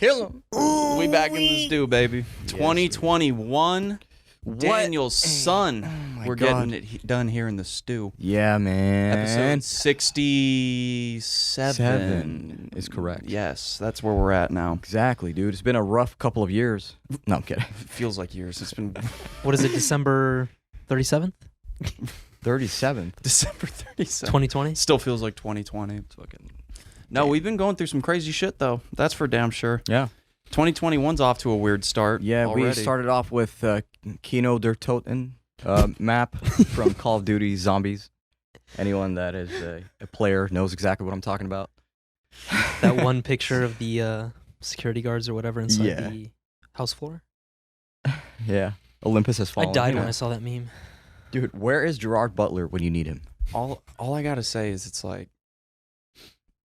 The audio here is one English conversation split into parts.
Kill him. We back in the stew, baby. 2021. Daniel's son. We're getting it done here in the stew. Yeah, man. Episode 67 is correct. Yes, that's where we're at now. Exactly, dude. It's been a rough couple of years. No, I'm kidding. It feels like years. It's been What is it, December 37th? 37th. December 37th. 2020? Still feels like 2020. It's fucking... No, we've been going through some crazy shit, though. That's for damn sure. Yeah. 2021's off to a weird start. Yeah, already. we started off with Kino der Toten map from Call of Duty Zombies. Anyone that is a player knows exactly what I'm talking about. That one picture of the security guards or whatever inside the house floor? Yeah. Olympus has fallen. I died when I saw that meme. Dude, where is Gerard Butler when you need him? All I gotta say is it's like,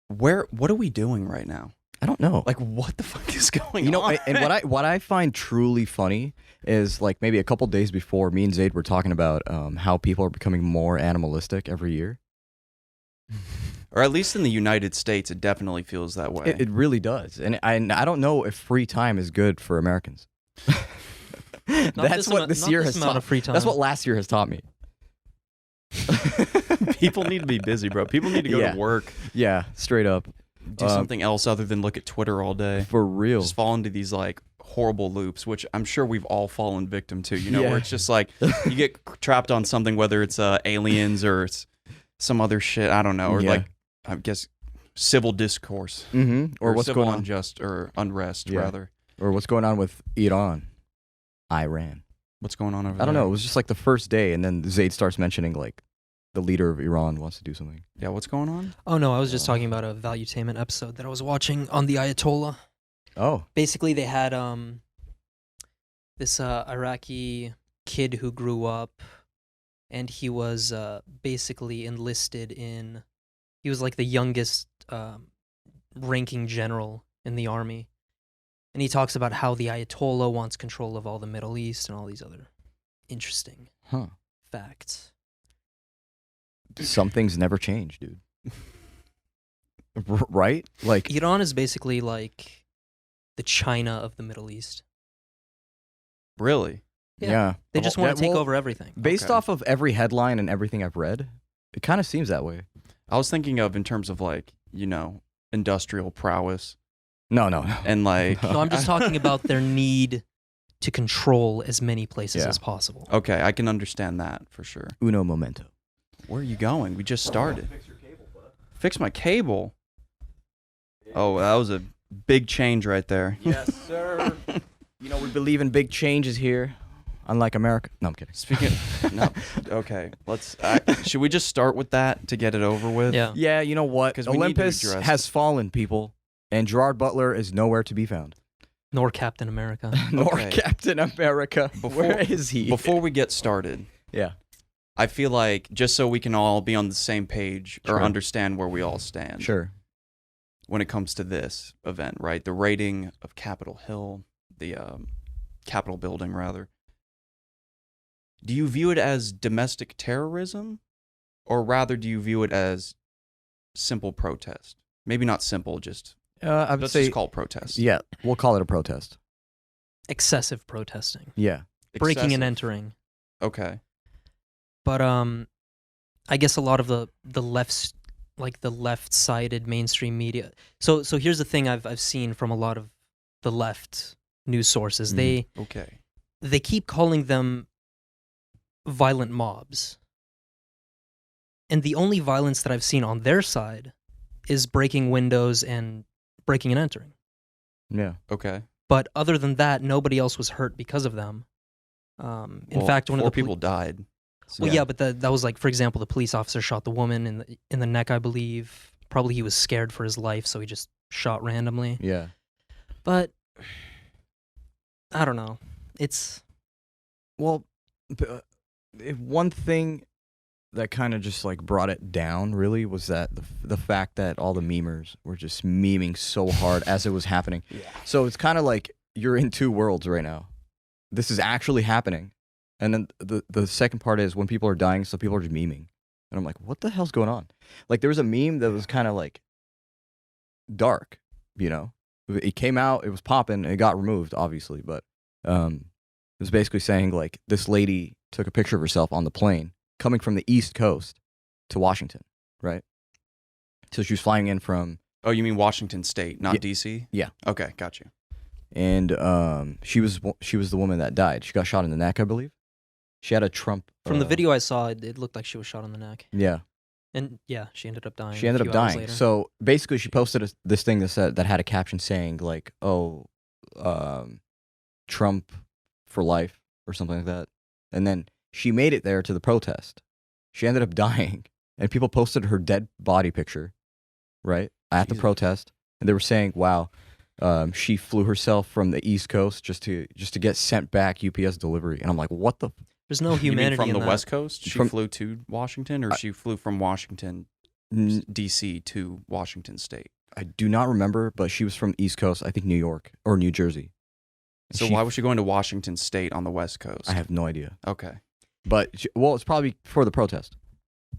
what are we doing right now? I don't know. Like, what the fuck is going on? You know, and what I find truly funny is, like, maybe a couple days before, me and Zaid were talking about how people are becoming more animalistic every year. Or at least in the United States, it definitely feels that way. It really does. And I don't know if free time is good for Americans. That's what this year has taught. That's what last year has taught me. People need to be busy, bro. People need to go to work. Yeah, straight up. Do something else other than look at Twitter all day. For real. Just fall into these, like, horrible loops, which I'm sure we've all fallen victim to, you know, where it's just like, you get trapped on something, whether it's aliens or it's some other shit, I don't know, or like, I guess, civil discourse. Mm-hmm. Or what's civil going on. unrest, rather. Or what's going on with Iran. What's going on over there? I don't know. It was just like the first day, and then Zaid starts mentioning, like, the leader of Iran wants to do something. Yeah, what's going on? Oh, no, I was just talking about a Valuetainment episode that I was watching on the Ayatollah. Oh. Basically, they had this Iraqi kid who grew up, and he was basically enlisted in... He was like the youngest ranking general in the army. And he talks about how the Ayatollah wants control of all the Middle East and all these other interesting facts. Some things never change, dude. Right? Like, Iran is basically like the China of the Middle East. Really? yeah. They just want to take over everything. Based off of every headline and everything I've read, it kind of seems that way. I was thinking of in terms of, like, you know, industrial prowess. No. And, like... No, I'm just talking about their need to control as many places as possible. Okay, I can understand that for sure. Uno momento. Where are you going? We just started. Fix your cable, bud. Fix my cable? Oh, that was a big change right there. Yes, sir. You know, we believe in big changes here, unlike America. No, I'm kidding. Speaking of, no, okay, let's, should we just start with that to get it over with? Yeah. Yeah, you know what? 'Cause we need to Olympus address- has fallen, people, and Gerard Butler is nowhere to be found. Nor Captain America. Nor Okay. Captain America. Where is he? Before we get started, Yeah. I feel like, just so we can all be on the same page or Sure. understand where we all stand. Sure. When it comes to this event, right? The raiding of Capitol Hill, the Capitol building, rather. Do you view it as domestic terrorism? Or rather, do you view it as simple protest? Maybe not simple, just... I would let's say... just call it protest. Yeah, we'll call it a protest. Excessive protesting. Yeah. Breaking and Excessive. entering. Okay. But I guess a lot of the left-sided mainstream media. So here's the thing I've seen from a lot of the left news sources. Okay. They keep calling them violent mobs. And the only violence that I've seen on their side is breaking windows and breaking and entering. Yeah. Okay. But other than that, nobody else was hurt because of them. In fact, one of four the people died. Well, yeah, but that was like, for example, the police officer shot the woman in the neck, I believe. Probably he was scared for his life, so he just shot randomly. Yeah. But I don't know. It's Well, one thing that kind of just like brought it down really was that the fact that all the memers were just memeing so hard as it was happening. Yeah. So it's kind of like you're in two worlds right now. This is actually happening. And then the second part is when people are dying, so people are just memeing. And I'm like, what the hell's going on? Like, there was a meme that was kind of like dark, you know? It came out, it was popping, and it got removed, obviously. But it was basically saying like this lady took a picture of herself on the plane coming from the East Coast to Washington, right? So she was flying in from, Oh, you mean Washington State, not Yeah. D.C.? Yeah. Okay, got you. and she was the woman that died. She got shot in the neck, I believe. She had a Trump. From the video I saw, it looked like she was shot on the neck. Yeah, And yeah, she ended up dying. she a ended up few hours dying. later. So basically, she posted this thing that had a caption saying like, "Oh, Trump for life" or something like that. And then she made it there to the protest. She ended up dying, and people posted her dead body picture, right, at the Jesus. protest, and they were saying, "Wow, she flew herself from the East Coast just to get sent back UPS delivery." And I'm like, "What the?" There's no You mean humanity from in the that. West Coast? She From- flew to Washington, or she flew from Washington, N- D.C. to Washington State? I do not remember, but she was from the East Coast. I think New York or New Jersey. And So why was she going to Washington State on the West Coast? I have no idea. Okay. But it's probably for the protest.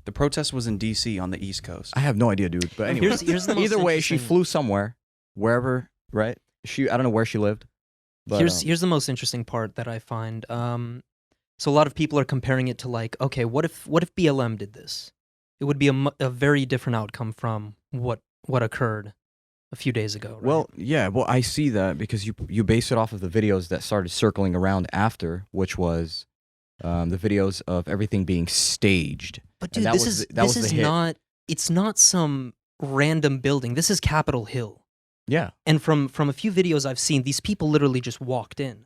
The protest was in D.C. on the East Coast. I have no idea, dude. But anyway, Here's the most either way, she interesting- flew somewhere, wherever, right? I don't know where she lived. But, Here's the most interesting part that I find. So a lot of people are comparing it to like, okay, what if BLM did this? It would be a very different outcome from what occurred a few days ago. Right? Well, yeah. Well, I see that because you base it off of the videos that started circling around after, which was the videos of everything being staged. but and dude, that this was is the- that was this the is hit. not. It's not some random building. This is Capitol Hill. Yeah, And from a few videos I've seen, these people literally just walked in.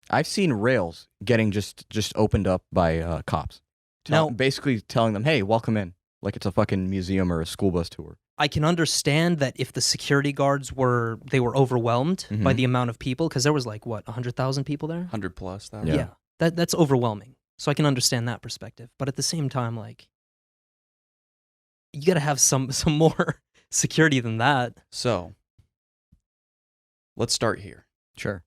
I've seen rails getting just opened up by cops. Now- Basically telling them, "Hey, welcome in," like it's a fucking museum or a school bus tour. I can understand that if the security guards were overwhelmed by Mhm. the amount of people, because there was like what 100,000 people there. 100 plus. That Yeah. Yeah, that's overwhelming. So I can understand that perspective. But at the same time, like, you got to have some more security than that. So, let's start here. Sure.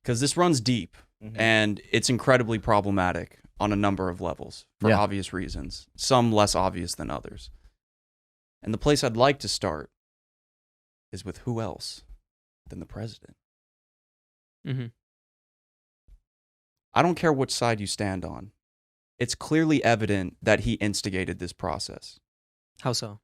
Because this runs deep, and it's incredibly problematic on a number of levels for Yeah. obvious reasons, some less obvious than others. And the place I'd like to start is with who else than the president. Mm-hmm. I don't care which side you stand on. It's clearly evident that he instigated this process. How so?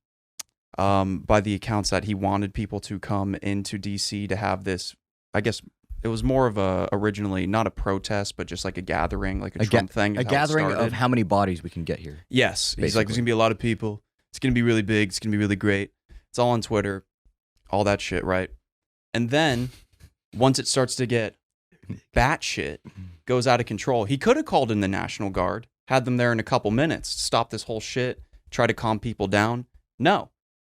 By the accounts that he wanted people to come into DC to have this, I guess it was more of originally not a protest, but just like a gathering, like a Trump thing. A is how it gathering of started. how many bodies we can get here. Yes. He's like, there's Basically. going to be a lot of people. It's going to be really big. It's going to be really great. It's all on Twitter, all that shit, right? And then once it starts to get batshit, goes out of control, he could have called in the National Guard, had them there in a couple minutes, stop this whole shit, try to calm people down. No.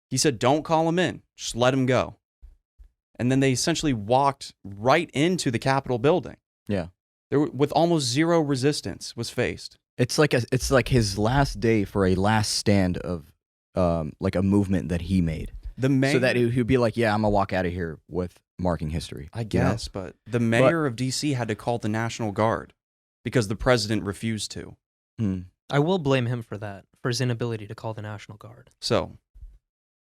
He said, don't call them in. Just let them go. And then they essentially walked right into the Capitol building. Yeah. With almost zero resistance was faced. It's like his last day for a last stand of like a movement that he made. The mayor, So that he'd be like, "Yeah, I'm gonna walk out of here with marking history." I you know? guess, but the mayor of DC had to call the National Guard because the president refused to. Mm. I will blame him for that, for his inability to call the National Guard. So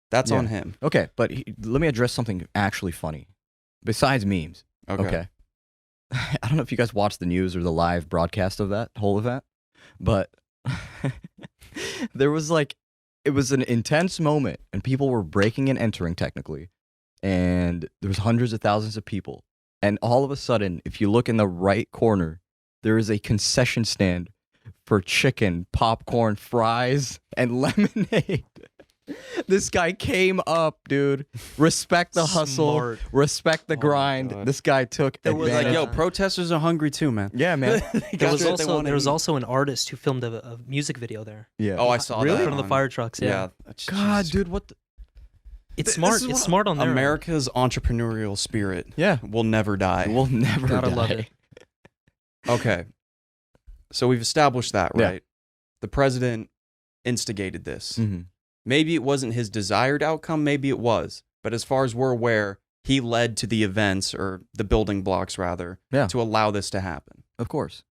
that's Yeah. on him. Okay, but let me address something actually funny, besides memes. Okay. I don't know if you guys watched the news or the live broadcast of that whole event, but there was like, it was an intense moment and people were breaking and entering technically, and there was hundreds of thousands of people. And all of a sudden, if you look in the right corner, there is a concession stand for chicken, popcorn, fries, and lemonade. This guy came up, dude. Respect the hustle. Smart. Respect the Oh my grind. God. This guy took There was, He's like, advantage. yo, protesters are hungry too, man. Yeah, man. They There got was what they wanna there was eat. also an artist who filmed a music video there. Yeah. Oh, I saw Really? that. In front of the on- fire trucks. Yeah, God, Jesus. dude, what the? it's This smart. is It's what- smart on their end. America's entrepreneurial spirit Yeah. will never die. We'll never Gotta die. love it. Okay. So we've established that, Yeah. right? The president instigated this. Mhm. Maybe it wasn't his desired outcome, maybe it was. But as far as we're aware, he led to the events, or the building blocks rather, Yeah. to allow this to happen. Of course.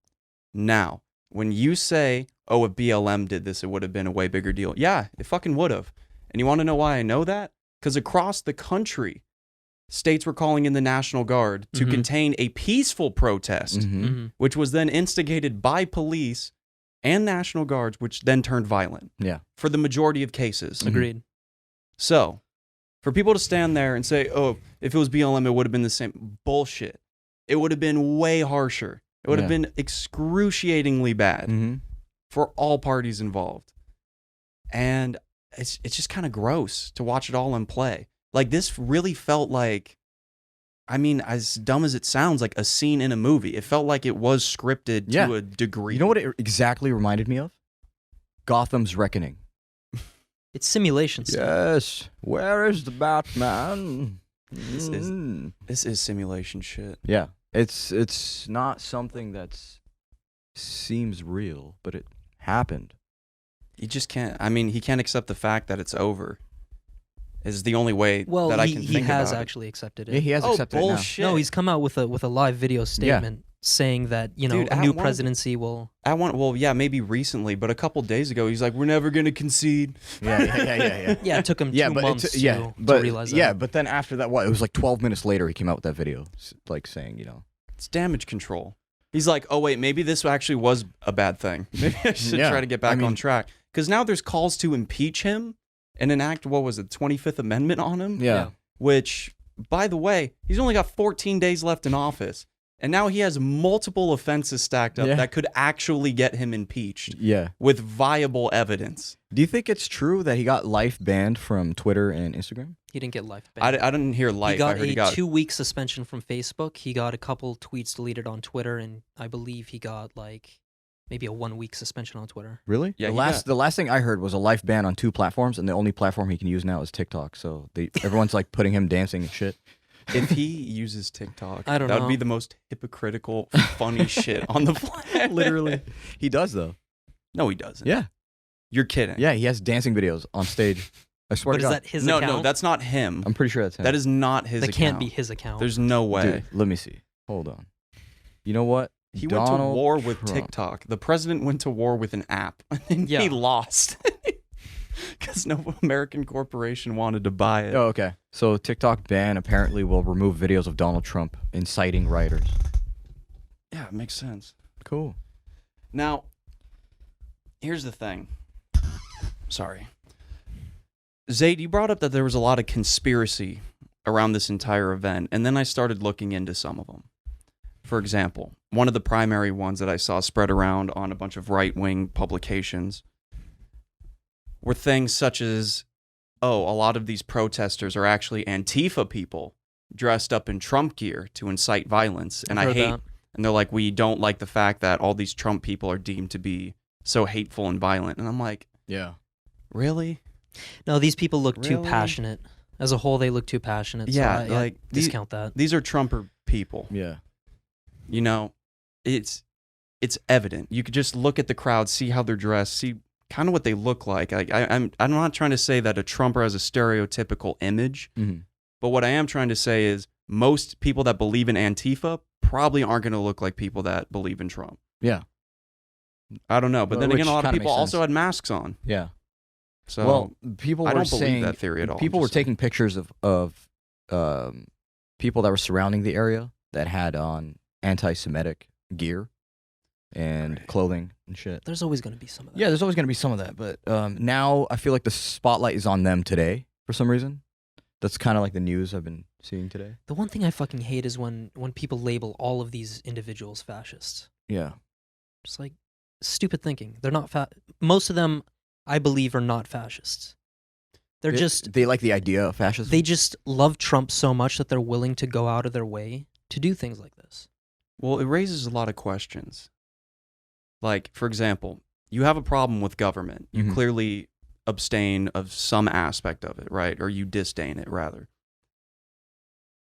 Now, when you say, oh, if BLM did this, it would have been a way bigger deal. Yeah, it fucking would have. And you want to know why I know that? Because across the country, states were calling in the National Guard to contain a peaceful protest, which was then instigated by police and National Guards, which then turned violent. Yeah. For the majority of cases. Agreed. So, for people to stand there and say, oh, if it was BLM, it would have been the same. Bullshit. It would have been way harsher. It would have been excruciatingly bad for all parties involved. And it's just kind of gross to watch it all in play. Like, this really felt like, I mean, as dumb as it sounds, like a scene in a movie. It felt like it was scripted to a degree. You know what it exactly reminded me of? Gotham's Reckoning. It's simulation stuff. Yes. Where is the Batman? This is simulation shit. Yeah. It's not something that seems real, but it happened. You just can't. I mean, he can't accept the fact that it's over. Is the only way that I can think about it. He has actually accepted it. Yeah, he has accepted it now. Bullshit. No, he's come out with a live video statement saying that, you know, Dude, a new presidency will... maybe recently, but a couple days ago, he's like, we're never going to concede. Yeah. Yeah, it took him 2 months to realize that. Yeah, but then after that, it was like 12 minutes later he came out with that video, like saying, you know. It's damage control. He's like, oh, wait, maybe this actually was a bad thing. Maybe I should try to get back on track. Because now there's calls to impeach him and enact, what was it, 25th Amendment on him? Yeah. Which, by the way, he's only got 14 days left in office. And now he has multiple offenses stacked up that could actually get him impeached. Yeah. With viable evidence. Do you think it's true that he got life banned from Twitter and Instagram? He didn't get life banned. I didn't hear life. He got I heard a he got 2-week suspension from Facebook. He got a couple tweets deleted on Twitter, and I believe he got like maybe a 1-week suspension on Twitter. Really? Yeah. The last thing I heard was a life ban on 2 platforms, and the only platform he can use now is TikTok. So everyone's like putting him dancing and shit. If he uses TikTok, I don't that know. would be the most hypocritical, funny shit on the planet. Literally. He does, though. No, he doesn't. Yeah. You're kidding. Yeah, he has dancing videos on stage. I swear But to is God. that his No, account? no, that's not him. I'm pretty sure that's him. That is not his That account. can't be his account. There's no way. Dude, let me see. Hold on. You know what? He went to Donald war with Trump. TikTok. The president went to war with an app, and Yeah. he lost. Because no American corporation wanted to buy it. Oh, okay. So TikTok ban apparently will remove videos of Donald Trump inciting rioters. Yeah, it makes sense. Cool. Now, here's the thing. Sorry. Zaid, you brought up that there was a lot of conspiracy around this entire event, and then I started looking into some of them. For example, one of the primary ones that I saw spread around on a bunch of right-wing publications were things such as, oh, a lot of these protesters are actually Antifa people dressed up in Trump gear to incite violence. And I've I heard hate, that. and they're like, we don't like the fact that all these Trump people are deemed to be so hateful and violent. And I'm like, Yeah. really? No, these people look too Really? passionate. As a whole, they look too passionate. Yeah, so I like, discount that. These are Trumper people. Yeah. You know, it's evident. You could just look at the crowd, see how they're dressed, see kind of what they look like. I'm not trying to say that a Trumper has a stereotypical image, Mm-hmm. but what I am trying to say is most people that believe in Antifa probably aren't going to look like people that believe in Trump. Yeah. I don't know, but then Which again, a lot of kinda people makes also sense. had masks on. Yeah. So Well, people I were don't believe saying that theory at all. people I'm were just saying. taking pictures of people that were surrounding the area that had on anti-Semitic gear and Right. clothing and shit. There's always going to be some of that. Yeah, there's always going to be some of that, but now I feel like the spotlight is on them today for some reason. That's kind of like the news I've been seeing today. The one thing I fucking hate is when people label all of these individuals fascists. Yeah. Just like stupid thinking. They're not most of them, I believe, are not fascists. They're just they like the idea of fascism. they just love Trump so much that they're willing to go out of their way to do things like this. Well, it raises a lot of questions. Like, for example, you have a problem with government. You Mhm. clearly abstain of some aspect of it, right? Or you disdain it, rather.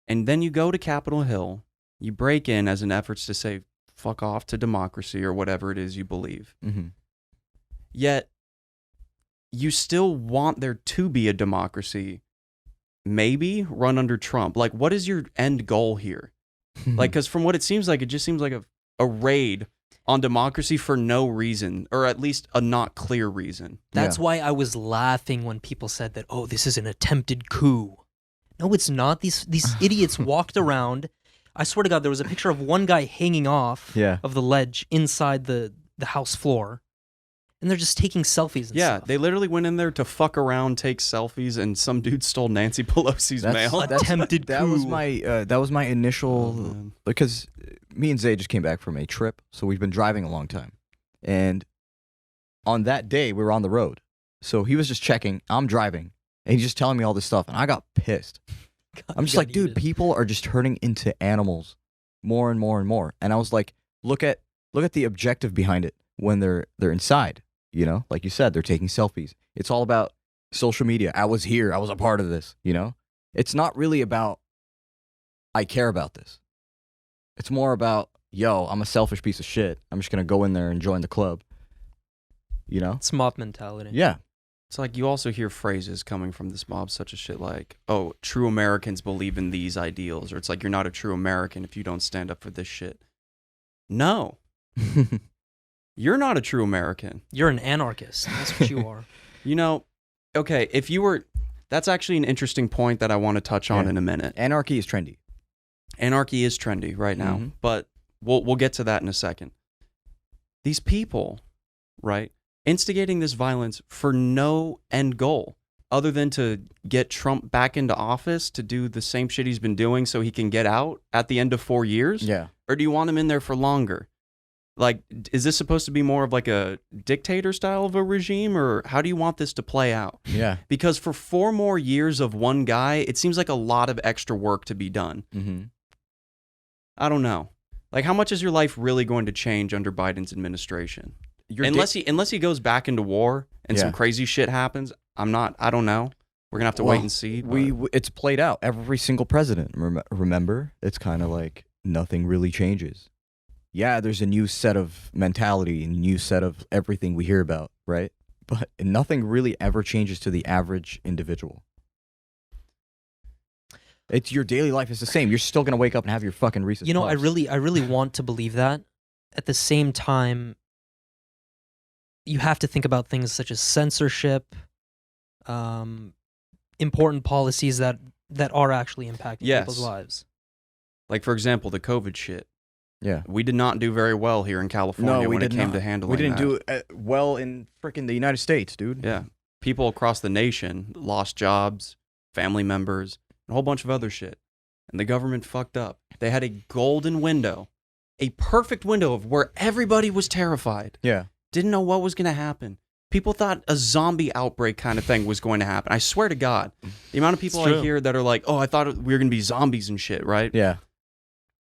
And then you go to Capitol Hill, you break in as an efforts to say, fuck off to democracy or whatever it is you believe. Mm-hmm. Yet, you still want there to be a democracy, maybe run under Trump. Like, what is your end goal here? Like, because from what it seems like, it just seems like a raid on democracy for no reason, or at least a not clear reason. That's why I was laughing when people said that, oh, this is an attempted coup. No, it's not. These idiots walked around. I swear to God, there was a picture of one guy hanging off of the ledge inside the house floor, and they're just taking selfies and stuff. They literally went in there to fuck around, take selfies, and some dude stole Nancy Pelosi's mail. Attempted that coup. was my initial because me and Zaid just came back from a trip, so we've been driving a long time, and on that day we were on the road, so he was just checking. I'm driving, and he's just telling me all this stuff, and I got pissed. God, I'm just like, dude, people are just turning into animals more and more and more. And I was like, look at the objective behind it when they're inside, you know? Like you said, they're taking selfies. It's all about social media. I was here. I was a part of this, you know? It's not really about I care about this. It's more about, yo, I'm a selfish piece of shit. I'm just going to go in there and join the club. You know? It's mob mentality. Yeah. It's like you also hear phrases coming from this mob such as shit like, oh, true Americans believe in these ideals. Or it's like, you're not a true American if you don't stand up for this shit. No. You're not a true American. You're an anarchist. That's what you are. You know, okay, if you were... That's actually an interesting point that I want to touch on in a minute. Anarchy is trendy. Anarchy is trendy right now, but we'll get to that in a second. These people, right, instigating this violence for no end goal other than to get Trump back into office to do the same shit he's been doing so he can get out at the end of 4 years? Yeah. Or do you want him in there for longer? Like, is this supposed to be more of like a dictator style of a regime, or how do you want this to play out? Yeah. Because for 4 more years of one guy, it seems like a lot of extra work to be done. Mm-hmm. I don't know. Like, how much is your life really going to change under Biden's administration? Unless he goes back into war and some crazy shit happens, I don't know. We're gonna have to wait and see. It's played out. Every single president. Remember, it's kind of like nothing really changes. Yeah, there's a new set of mentality and a new set of everything we hear about, right? But nothing really ever changes to the average individual. It's your daily life is the same. You're still gonna wake up and have your fucking Reese's You know, Puffs. I really want to believe that. At the same time, you have to think about things such as censorship, important policies that are actually impacting people's lives. Like, for example, the COVID shit. Yeah. We did not do very well here in California when it came to handling We didn't that. do well in freaking the United States, dude. Yeah. People across the nation lost jobs, family members, and a whole bunch of other shit. And the government fucked up. They had a golden window, a perfect window of where everybody was terrified. Yeah. Didn't know what was going to happen. People thought a zombie outbreak kind of thing was going to happen. I swear to God. The amount of people I hear that are like, oh, I thought we were going to be zombies and shit, right? Yeah.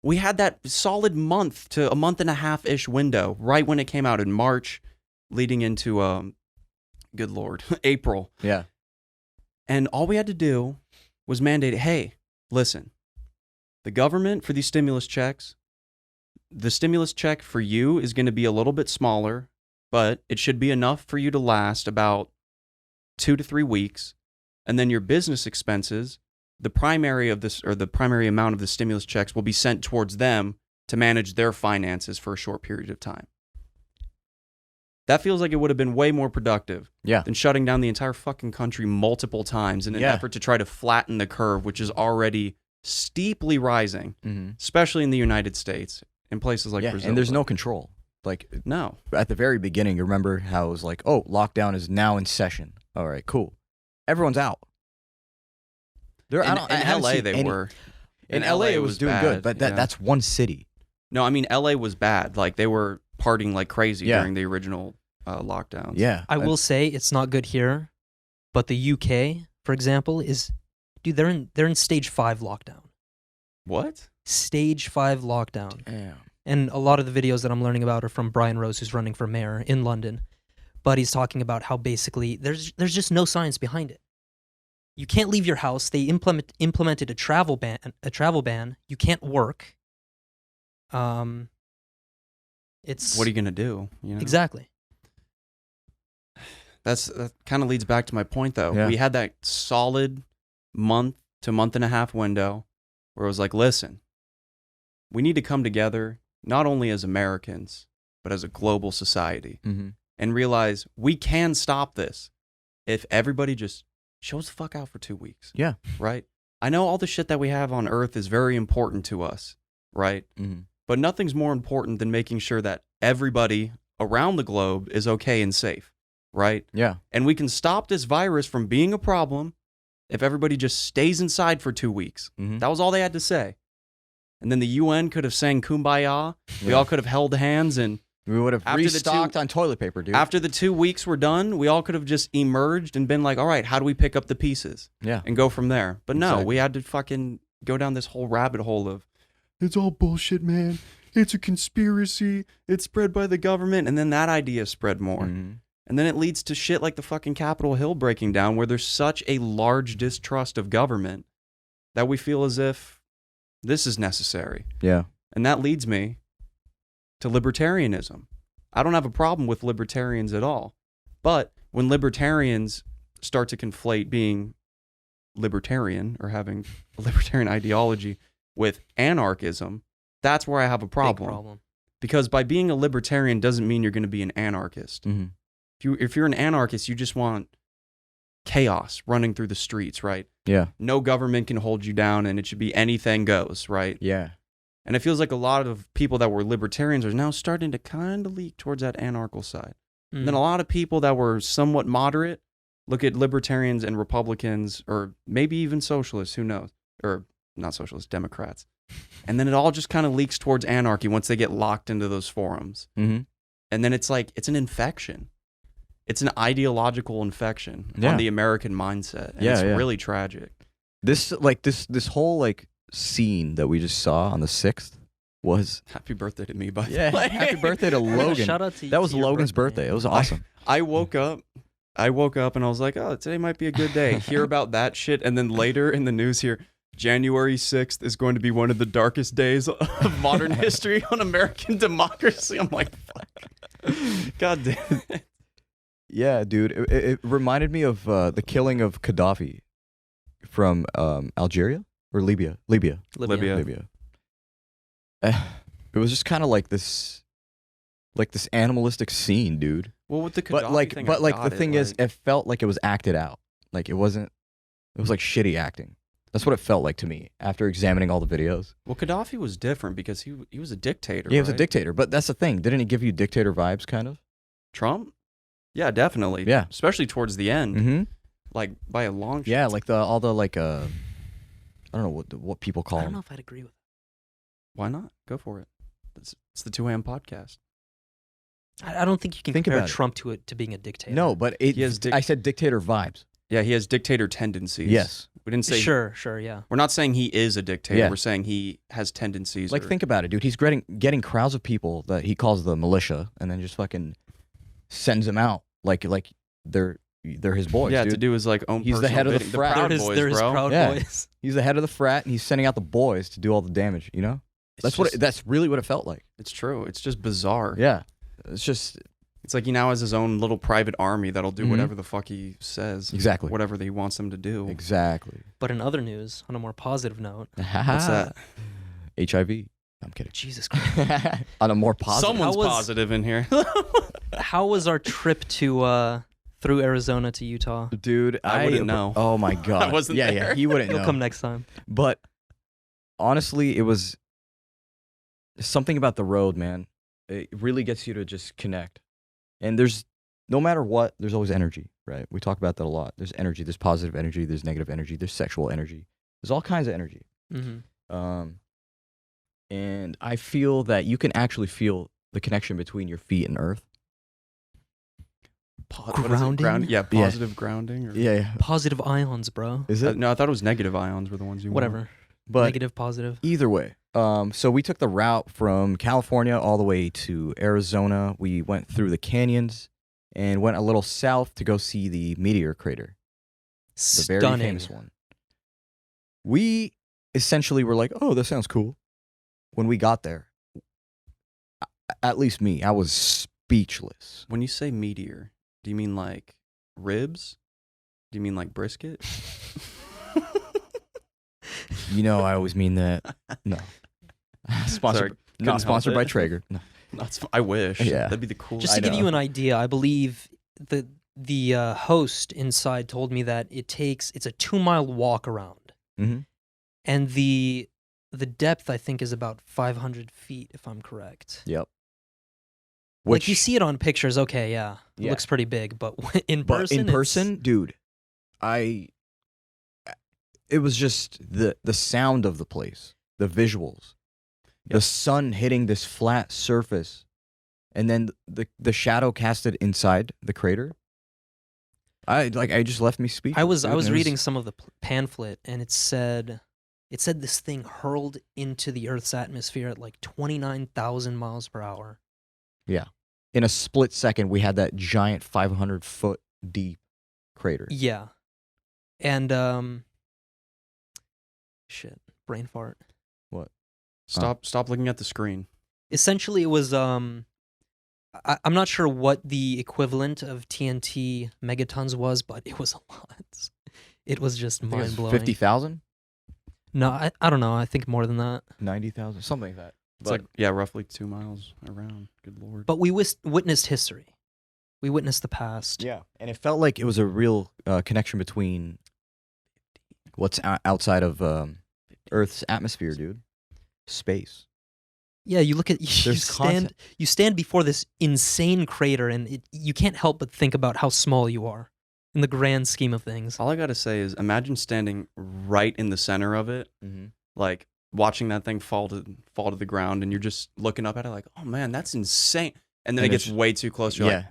We had that solid month to a month and a half-ish window right when it came out in March, leading into, good Lord, April. Yeah. And all we had to do was mandate, hey, listen, the government for these stimulus checks, the stimulus check for you is going to be a little bit smaller, but it should be enough for you to last about 2 to 3 weeks. And then your business expenses, the primary amount of the stimulus checks will be sent towards them to manage their finances for a short period of time. That feels like it would have been way more productive than shutting down the entire fucking country multiple times in an effort to try to flatten the curve, which is already steeply rising, especially in the United States, in places like Brazil. And there's no control. Like, no. At the very beginning, you remember how it was like, oh, lockdown is now in session. All right, cool. Everyone's out. In LA, they were. In LA, it was doing bad, good, but that's one city. No, I mean, LA was bad. Like, they were partying like crazy during the original lockdowns. Yeah. I will say it's not good here, but the UK, for example, dude, they're in stage 5 lockdown. What? Stage 5 lockdown. Damn. And a lot of the videos that I'm learning about are from Brian Rose, who's running for mayor in London. But he's talking about how basically there's just no science behind it. You can't leave your house. They implemented a travel ban. You can't work. It's what are you gonna do? You know? Exactly. That kind of leads back to my point, though. Yeah. We had that solid month to month and a half window where it was like, listen, we need to come together not only as Americans but as a global society and realize we can stop this if everybody just shows the fuck out for 2 weeks. Yeah. Right? I know all the shit that we have on Earth is very important to us, right? Mhm. But nothing's more important than making sure that everybody around the globe is okay and safe, right? Yeah. And we can stop this virus from being a problem if everybody just stays inside for 2 weeks. Mhm. That was all they had to say. And then the UN could have sang Kumbaya. We Yeah. all could have held hands, and We would have After the restocked two- on toilet paper, dude. after the 2 weeks were done, we all could have just emerged and been like, all right, how do we pick up the pieces Yeah. and go from there? But no, Exactly. we had to fucking go down this whole rabbit hole of, it's all bullshit, man. It's a conspiracy. It's spread by the government. And then that idea spread more. Mhm. And then it leads to shit like the fucking Capitol Hill breaking down, where there's such a large distrust of government that we feel as if this is necessary. Yeah. And that leads me to libertarianism. I don't have a problem with libertarians at all. But when libertarians start to conflate being libertarian or having a libertarian ideology with anarchism, that's where I have a Big problem. problem. Because by being a libertarian doesn't mean you're going to be an anarchist. Mhm. If you're an anarchist, you just want chaos running through the streets, right? Yeah. No government can hold you down, and it should be anything goes, right? Yeah. And it feels like a lot of people that were libertarians are now starting to kind of leak towards that anarchical side. And then a lot of people that were somewhat moderate look at libertarians and Republicans, or maybe even socialists, who knows? Or not socialists, Democrats. And then it all just kind of leaks towards anarchy once they get locked into those forums. Mhm. And then it's like, it's an infection. It's an ideological infection Yeah. on the American mindset. And Yeah, it's yeah. really tragic. This whole like scene that we just saw on the 6th was Happy birthday to me, by the way. happy birthday to Logan. Shout out to That was to your Logan's birthday. It was awesome. I woke up and I was like, oh, today might be a good day. Hear about that shit. And then later in the news here, January 6th is going to be one of the darkest days of modern history on American democracy. I'm like, fuck. God damn it. Yeah, dude. It reminded me of the killing of Gaddafi from Algeria or Libya. Libya. Libya. It was just kind of like this animalistic scene, dude. Well, with the But Gaddafi thing, I got the thing is, like- it felt like it was acted out. Like it wasn't. It was like shitty acting. That's what it felt like to me after examining all the videos. well, Gaddafi was different because he was a dictator. Yeah, he was a right? dictator, but that's the thing. Didn't he give you dictator vibes, kind of? Trump? Yeah, definitely. Yeah. Especially towards the end, Mm-hmm. like by a long shot. Yeah, like all the I don't know what people call I don't know them. if I'd agree with Why not? Go for it. It's the 2AM podcast. that. I don't think you can Think compare about it. Trump to being a dictator. No, but He has I said dictator vibes. Yeah, he has dictator tendencies. Yes. We didn't say Sure, yeah. We're not saying he is a dictator. Yeah. We're saying he has tendencies. Like, or- think about it, dude. He's getting crowds of people that he calls the militia, and then just fucking sends them out like they're his boys. yeah, dude. to do his like own. He's the personal head of the bidding. frat. Proud They're his, Boys, they're his bro. Proud Yeah. Boys. He's the head of the frat, and he's sending out the boys to do all the damage. You know, It's that's really what it felt like. It's true. It's just bizarre. Yeah, it's just It's like he now has his own little private army that'll do Mhm. whatever the fuck he says. exactly, Whatever he wants them to do. exactly. But in other news, on a more positive note, What's that? HIV. I'm kidding. Jesus Christ. On a more positive. Someone's How was- positive in here. How was our trip to through Arizona to Utah? Dude, I wouldn't know. Oh my god. wasn't yeah, there. yeah, he wouldn't You'll know. come next time. But honestly, it was something about the road, man. It really gets you to just connect. And there's no matter what, there's always energy, right? We talk about that a lot. There's energy, there's positive energy, there's negative energy, there's sexual energy. There's all kinds of energy. Mm-hmm. And I feel that you can actually feel the connection between your feet and earth. What is it? Grounding? Yeah, positive grounding. Or... Yeah. Positive ions, bro. Is it? No, I thought it was negative ions were the ones you wanted. Whatever. But Negative, positive. either way, so we took the route from California all the way to Arizona. We went through the canyons and went a little south to go see the Meteor crater, the very Stunning. famous one. We essentially were like, "Oh, that sounds cool." When we got there, at least me, I was speechless. When you say meteor, do you mean like ribs? Do you mean like brisket? You know, I always mean that. No, Sorry, sponsored, couldn't not help sponsored by it. Traeger. No. I wish. Yeah. That'd be the coolest. Just I to give know. you an idea, I believe the host inside told me that it's a 2-mile walk around, Mm-hmm. and the depth I think is about 500 feet, if I'm correct. Yep. Like you see it on pictures, okay, yeah, it Yeah. looks pretty big, but in but person, in person, dude, it was just the sound of the place, the visuals, the sun hitting this flat surface, and then the shadow casted inside the crater. I just left me speechless. I was dude, and it reading some of the pamphlet, and it said this thing hurled into the Earth's atmosphere at like 29,000 miles per hour. Yeah. In a split second, we had that giant 500-foot deep crater. Yeah. And shit, brain fart. What? Stop looking at the screen. Essentially, it was I'm not sure what the equivalent of TNT megatons was, but it was a lot. It was just mind blowing. 50,000? No, I don't know. I think more than that. 90,000? Something like that. It's like, yeah, roughly 2 miles around. Good lord. But we witnessed history. We witnessed the past. Yeah, and it felt like it was a real connection between what's outside of Earth's atmosphere, dude. Space. Yeah, you look at There's you stand before this insane crater, and you can't help but think about how small you are in the grand scheme of things. All I gotta say is, imagine standing right in the center of it, like watching that thing fall to the ground, and you're just looking up at it like, oh man, that's insane. And then it gets way too close. You're like,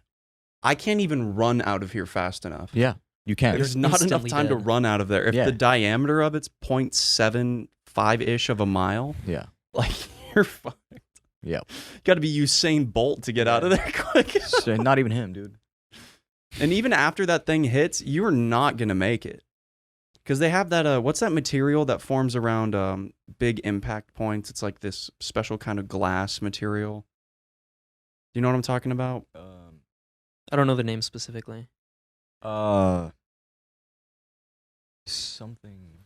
I can't even run out of here fast enough. Yeah, you can. There's not enough time to run out of there. If the diameter of it's 0.75-ish of a mile, like you're fucked. Yeah. Got to be Usain Bolt to get out of there quick. Not even him, dude. And even after that thing hits, you're not going to make it. Because they have that, what's that material that forms around big impact points? It's like this special kind of glass material. Do you know what I'm talking about? I don't know the name specifically. Something.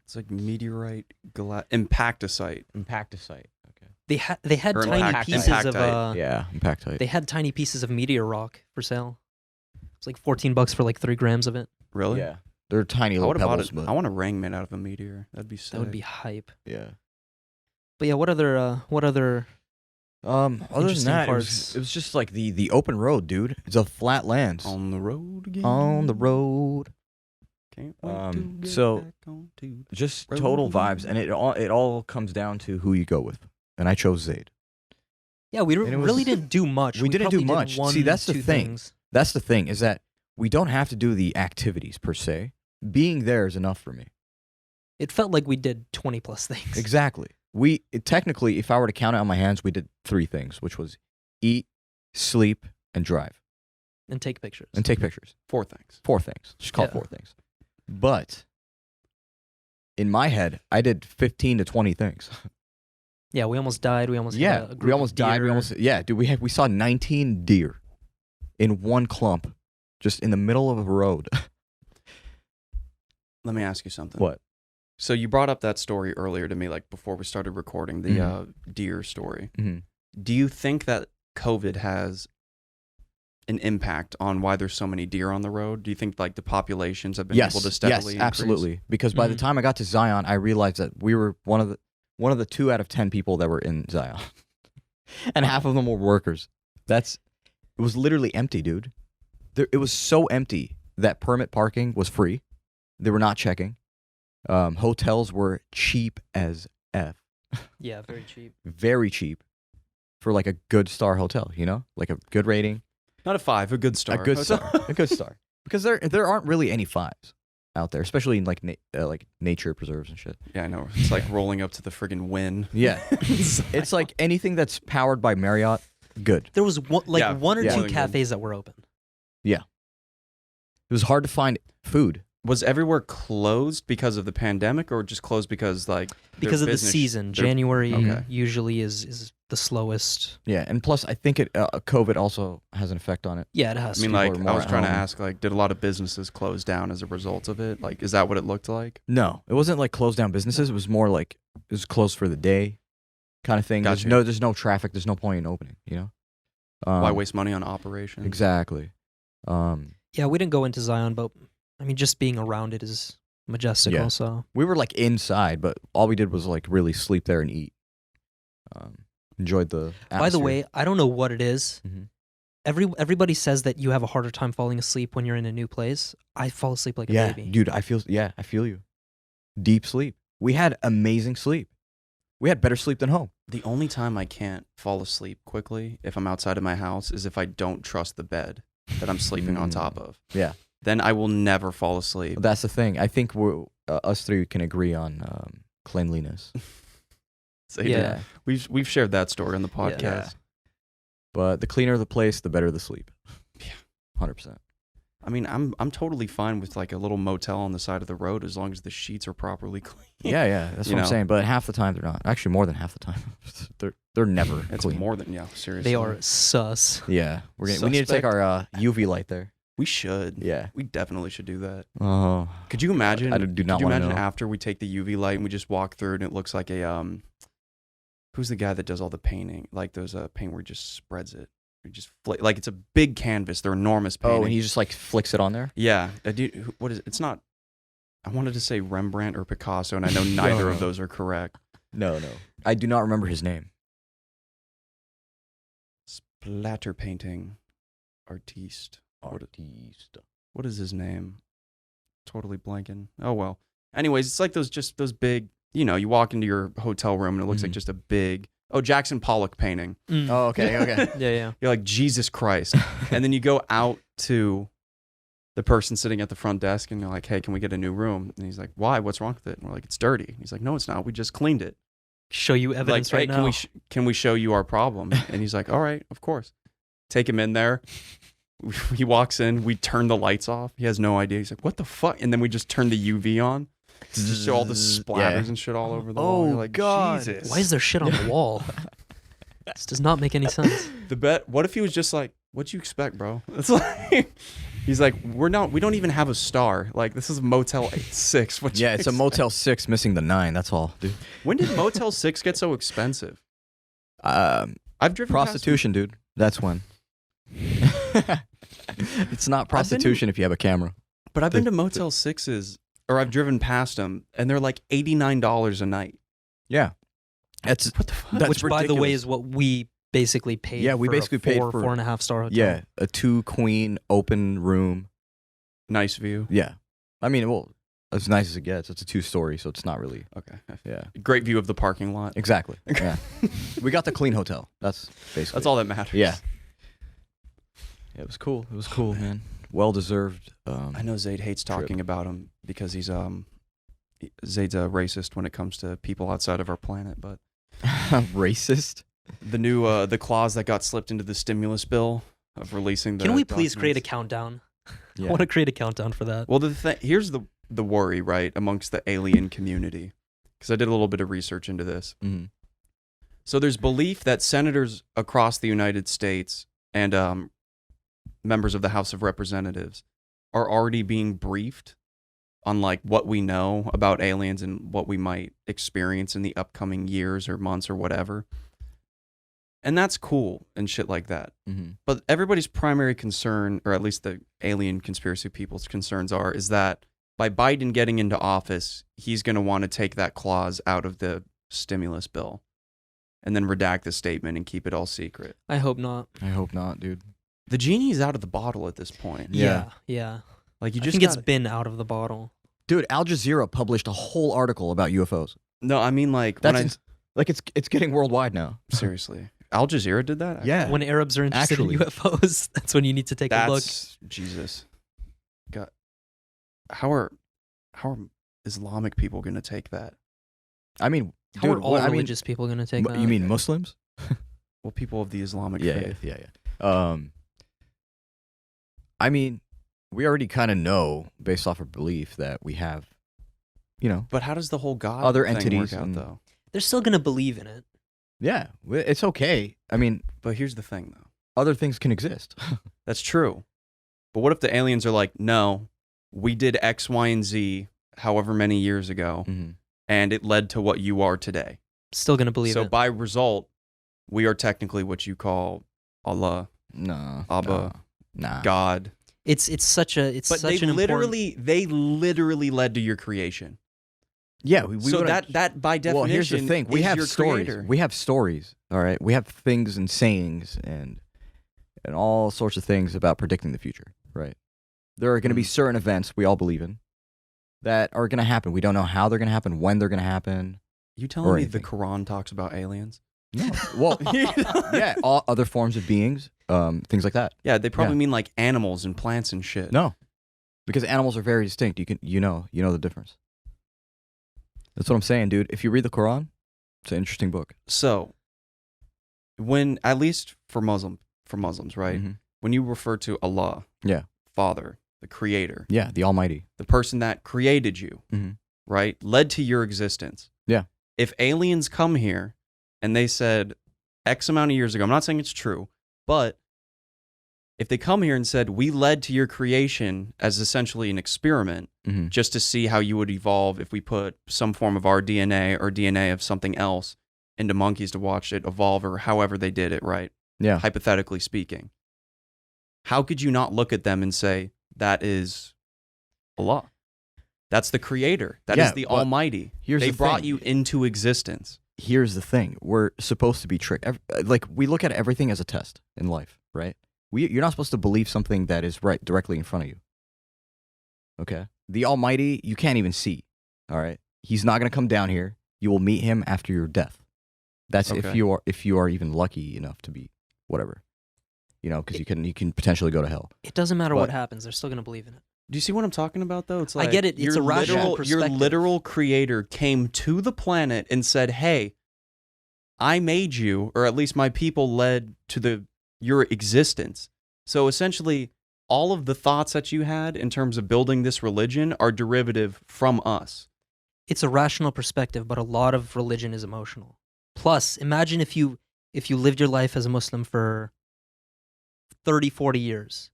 It's like meteorite glass. Impactocite. Impactocite. Okay. They had Or tiny pieces of impactite. They had tiny pieces of meteor rock for sale. It's like $14 for like 3 grams of it. Really? Yeah. They're tiny little pebbles. But I want a ring made out of a meteor. That'd be sick. That would be hype. Yeah. But yeah, what other other than interesting that, parts? it was just like the open road, dude. It's a flat land. On the road again. On the road. Can't wait to get so back onto the just road total again. vibes, and it all comes down to who you go with. And I chose Zaid. Yeah, we And it really was- didn't do much. we didn't do probably did much. one, See, that's the 2 thing. things. That's the thing, is that we don't have to do the activities per se. Being there is enough for me. It felt like we did 20 plus things. Exactly. Technically, if I were to count it on my hands, we did 3 things, which was eat, sleep, and drive. And take pictures. And take pictures. 4 things. 4 things. Just call it 4 things. But in my head, I did 15 to 20 things. Yeah, we almost died. We almost had a group we almost of died. deer. Dude, we saw 19 deer in one clump, just in the middle of a road. Let me ask you something. What? So you brought up that story earlier to me, like before we started recording, the deer story. Mm-hmm. Do you think that COVID has an impact on why there's so many deer on the road? Do you think like the populations have been able to steadily Yes, absolutely. Because by the time I got to Zion, I realized that we were one of the 2 out of 10 people that were in Zion, and half of them were workers. It was literally empty, dude. It was so empty that permit parking was free. They were not checking. Hotels were cheap as F. Yeah, very cheap. Very cheap for like a good star hotel, you know? Like a good rating. Not a 5, a good star. A good star. A good star. Because there aren't really any 5s out there, especially in like nature preserves and shit. Yeah, I know. It's like rolling up to the friggin' Wynn. Yeah. It's like anything that's powered by Marriott, good. There was one or yeah. 2 cafes that were open. Yeah. It was hard to find food. Was everywhere closed because of the pandemic, or just closed because like Because of the season. January Okay. usually is the slowest. Yeah, and plus I think COVID also has an effect on it. Yeah, it has. I mean, People like are more I was at trying to home. ask, like, did a lot of businesses close down as a result of it? Like, is that what it looked like? No, it wasn't like closed down businesses. It was more like it was closed for the day kind of thing. Gotcha. There's no traffic. There's no point in opening, you know? Why waste money on operations? Exactly. Yeah, we didn't go into Zion, but I mean, just being around it is Majestical. Yeah. So We were like inside, but all we did was like really sleep there and eat. Enjoyed the atmosphere. by the way, I don't know what it is. Mhm. Everybody says that you have a harder time falling asleep when you're in a new place. I fall asleep like a yeah, baby. dude, I feel you. Deep sleep. We had amazing sleep. We had better sleep than home. The only time I can't fall asleep quickly if I'm outside of my house is if I don't trust the bed that I'm sleeping on top of. Yeah. Then I will never fall asleep. That's the thing. I think us three can agree on cleanliness. So, Yeah. we've shared that story on the podcast. Yeah. But the cleaner the place, the better the sleep. Yeah. 100%. I mean, I'm totally fine with like a little motel on the side of the road as long as the sheets are properly clean. Yeah, that's You what I'm know. saying. But half the time they're not. Actually, more than half the time. they're never It's clean. more than seriously. They are sus. Yeah, we need to take Suspect. our UV light there. We should. Yeah. We definitely should do that. Oh, Could you imagine? I do not Could you wanna imagine know. after we take the UV light and we just walk through and it looks like a who's the guy that does all the painting? Like those paint where he just spreads it. He just like it's a big canvas. They're enormous painting. and he just like flicks it on there. Yeah. What is it? It's not. I wanted to say Rembrandt or Picasso, and I know neither of those are correct. No. I do not remember his name. Splatter painting artiste. What is his name? Totally blanking. Oh well. Anyways, it's like those big. You know, you walk into your hotel room and it looks like just a big. Oh, Jackson Pollock painting. Mm. Oh, okay. Yeah. You're like, Jesus Christ. And then you go out to the person sitting at the front desk and you're like, hey, can we get a new room? And he's like, why? What's wrong with it? And we're like, it's dirty. And he's like, no, it's not. We just cleaned it. Show you evidence like, right hey, now. can we show you our problem? And he's like, all right, of course. Take him in there. He walks in. We turn the lights off. He has no idea. He's like, what the fuck? And then we just turn the UV on. Just show all the splatters and shit all over the wall. You're like, God. Jesus. Why is there shit on the wall? This does not make any sense. What if he was just like, what'd you expect, bro? It's like, he's like, we don't even have a star. Like, this is Motel 6. Yeah, it's a Motel 6 missing the 9. That's all, dude. When did Motel 6 get so expensive? Um, I've driven prostitution, dude. That's when. It's not prostitution if you have a camera. But I've been to Motel 6s, or I've driven past them, and they're like $89 a night. Yeah. That's What the fuck? That's Which, by the way, ridiculous. is what we basically paid. Yeah, we for basically a paid for 4.5 star hotel. yeah, a 2-queen open room. Nice view. Yeah. I mean, well, as nice as it gets. It's a 2-story, so it's not really. Okay. Yeah. Great view of the parking lot. Exactly. Yeah. We got the clean hotel. That's basically. That's all that matters. Yeah. Yeah, it was cool. It was cool, man. Well deserved. I know Zaid hates talking about him because he's Zaid's a racist when it comes to people outside of our planet, but racist. the new the clause that got slipped into the stimulus bill of releasing the Can we please create a documents. countdown? Yeah. I want to create a countdown for that. Well, here's the worry, right, amongst the alien community, because I did a little bit of research into this. Mhm. So there's belief that senators across the United States and members of the House of Representatives are already being briefed on like what we know about aliens and what we might experience in the upcoming years or months or whatever. And that's cool and shit like that. Mhm. But everybody's primary concern, or at least the alien conspiracy people's concerns is that by Biden getting into office, he's going to want to take that clause out of the stimulus bill and then redact the statement and keep it all secret. I hope not. I hope not, dude. The genie's out of the bottle at this point. Yeah. Yeah. Like you I just think it's gotta- been out of the bottle. Dude, Al Jazeera published a whole article about UFOs. No, I mean like That's like it's getting worldwide now. seriously. Al Jazeera did that? Yeah. When Arabs are interested Actually. in UFOs, that's when you need to take a look. That's Jesus. God. How are Islamic people going to take that? I mean, How dude, are all what- I mean, religious people going to take that? you mean Muslims? Well, people of the Islamic Yeah, faith. yeah. I mean, we already kind of know based off of belief that we have, But how does the whole God Other thing entities work out and- though? They're still going to believe in it. yeah, it's okay. I mean, But here's the thing though. other things can exist. That's true. But what if the aliens are like, no, we did X, Y, and Z however many years ago, Mhm. and it led to what you are today. Still going to believe So it. by result, we are technically what you call Allah, No, Abba, nah. God. It's such a But such an important. they literally led to your creation. Yeah, we So would've- that by definition, well, here's the thing: we is have your stories. creator. We have stories. All right, we have things and sayings and all sorts of things about predicting the future. Right? There are going to be certain events we all believe in that are going to happen. We don't know how they're going to happen, when they're going to happen. You or telling me the anything. Quran talks about aliens? No, well, yeah, all other forms of beings, things like that. Yeah, they probably Yeah. mean like animals and plants and shit. No, because animals are very distinct. You know the difference. That's what I'm saying, dude. If you read the Quran, it's an interesting book. So, when at least for Muslims, right? Mhm. When you refer to Allah, Yeah. Father, the Creator, Yeah, the Almighty. the person that created you, Mhm. right, led to your existence. Yeah. If aliens come here and they said X amount of years ago, I'm not saying it's true, but if they come here and said we led to your creation as essentially an experiment, Mhm. just to see how you would evolve if we put some form of our DNA or DNA of something else into monkeys to watch it evolve, or however they did it, right? Yeah. Hypothetically speaking. How could you not look at them and say, that is Allah? That's the creator. That is Yeah, the but Almighty. here's They the brought thing. you into existence. Here's the thing: we're supposed to be tricked. Like we look at everything as a test in life, right? You're not supposed to believe something that is right directly in front of you. Okay, the Almighty you can't even see. All right, He's not going to come down here. You will meet Him after your death. That's Okay. if you are even lucky enough to be whatever, because you can potentially go to hell. It doesn't matter what But- happens; they're still gonna believe in it. Do you see what I'm talking about, though? It's I get it. It's your a rational literal, your perspective. literal creator came to the planet and said, hey, I made you, or at least my people led to your existence. So essentially, all of the thoughts that you had in terms of building this religion are derivative from us. It's a rational perspective, but a lot of religion is emotional. Plus, imagine if you lived your life as a Muslim for 30, 40 years.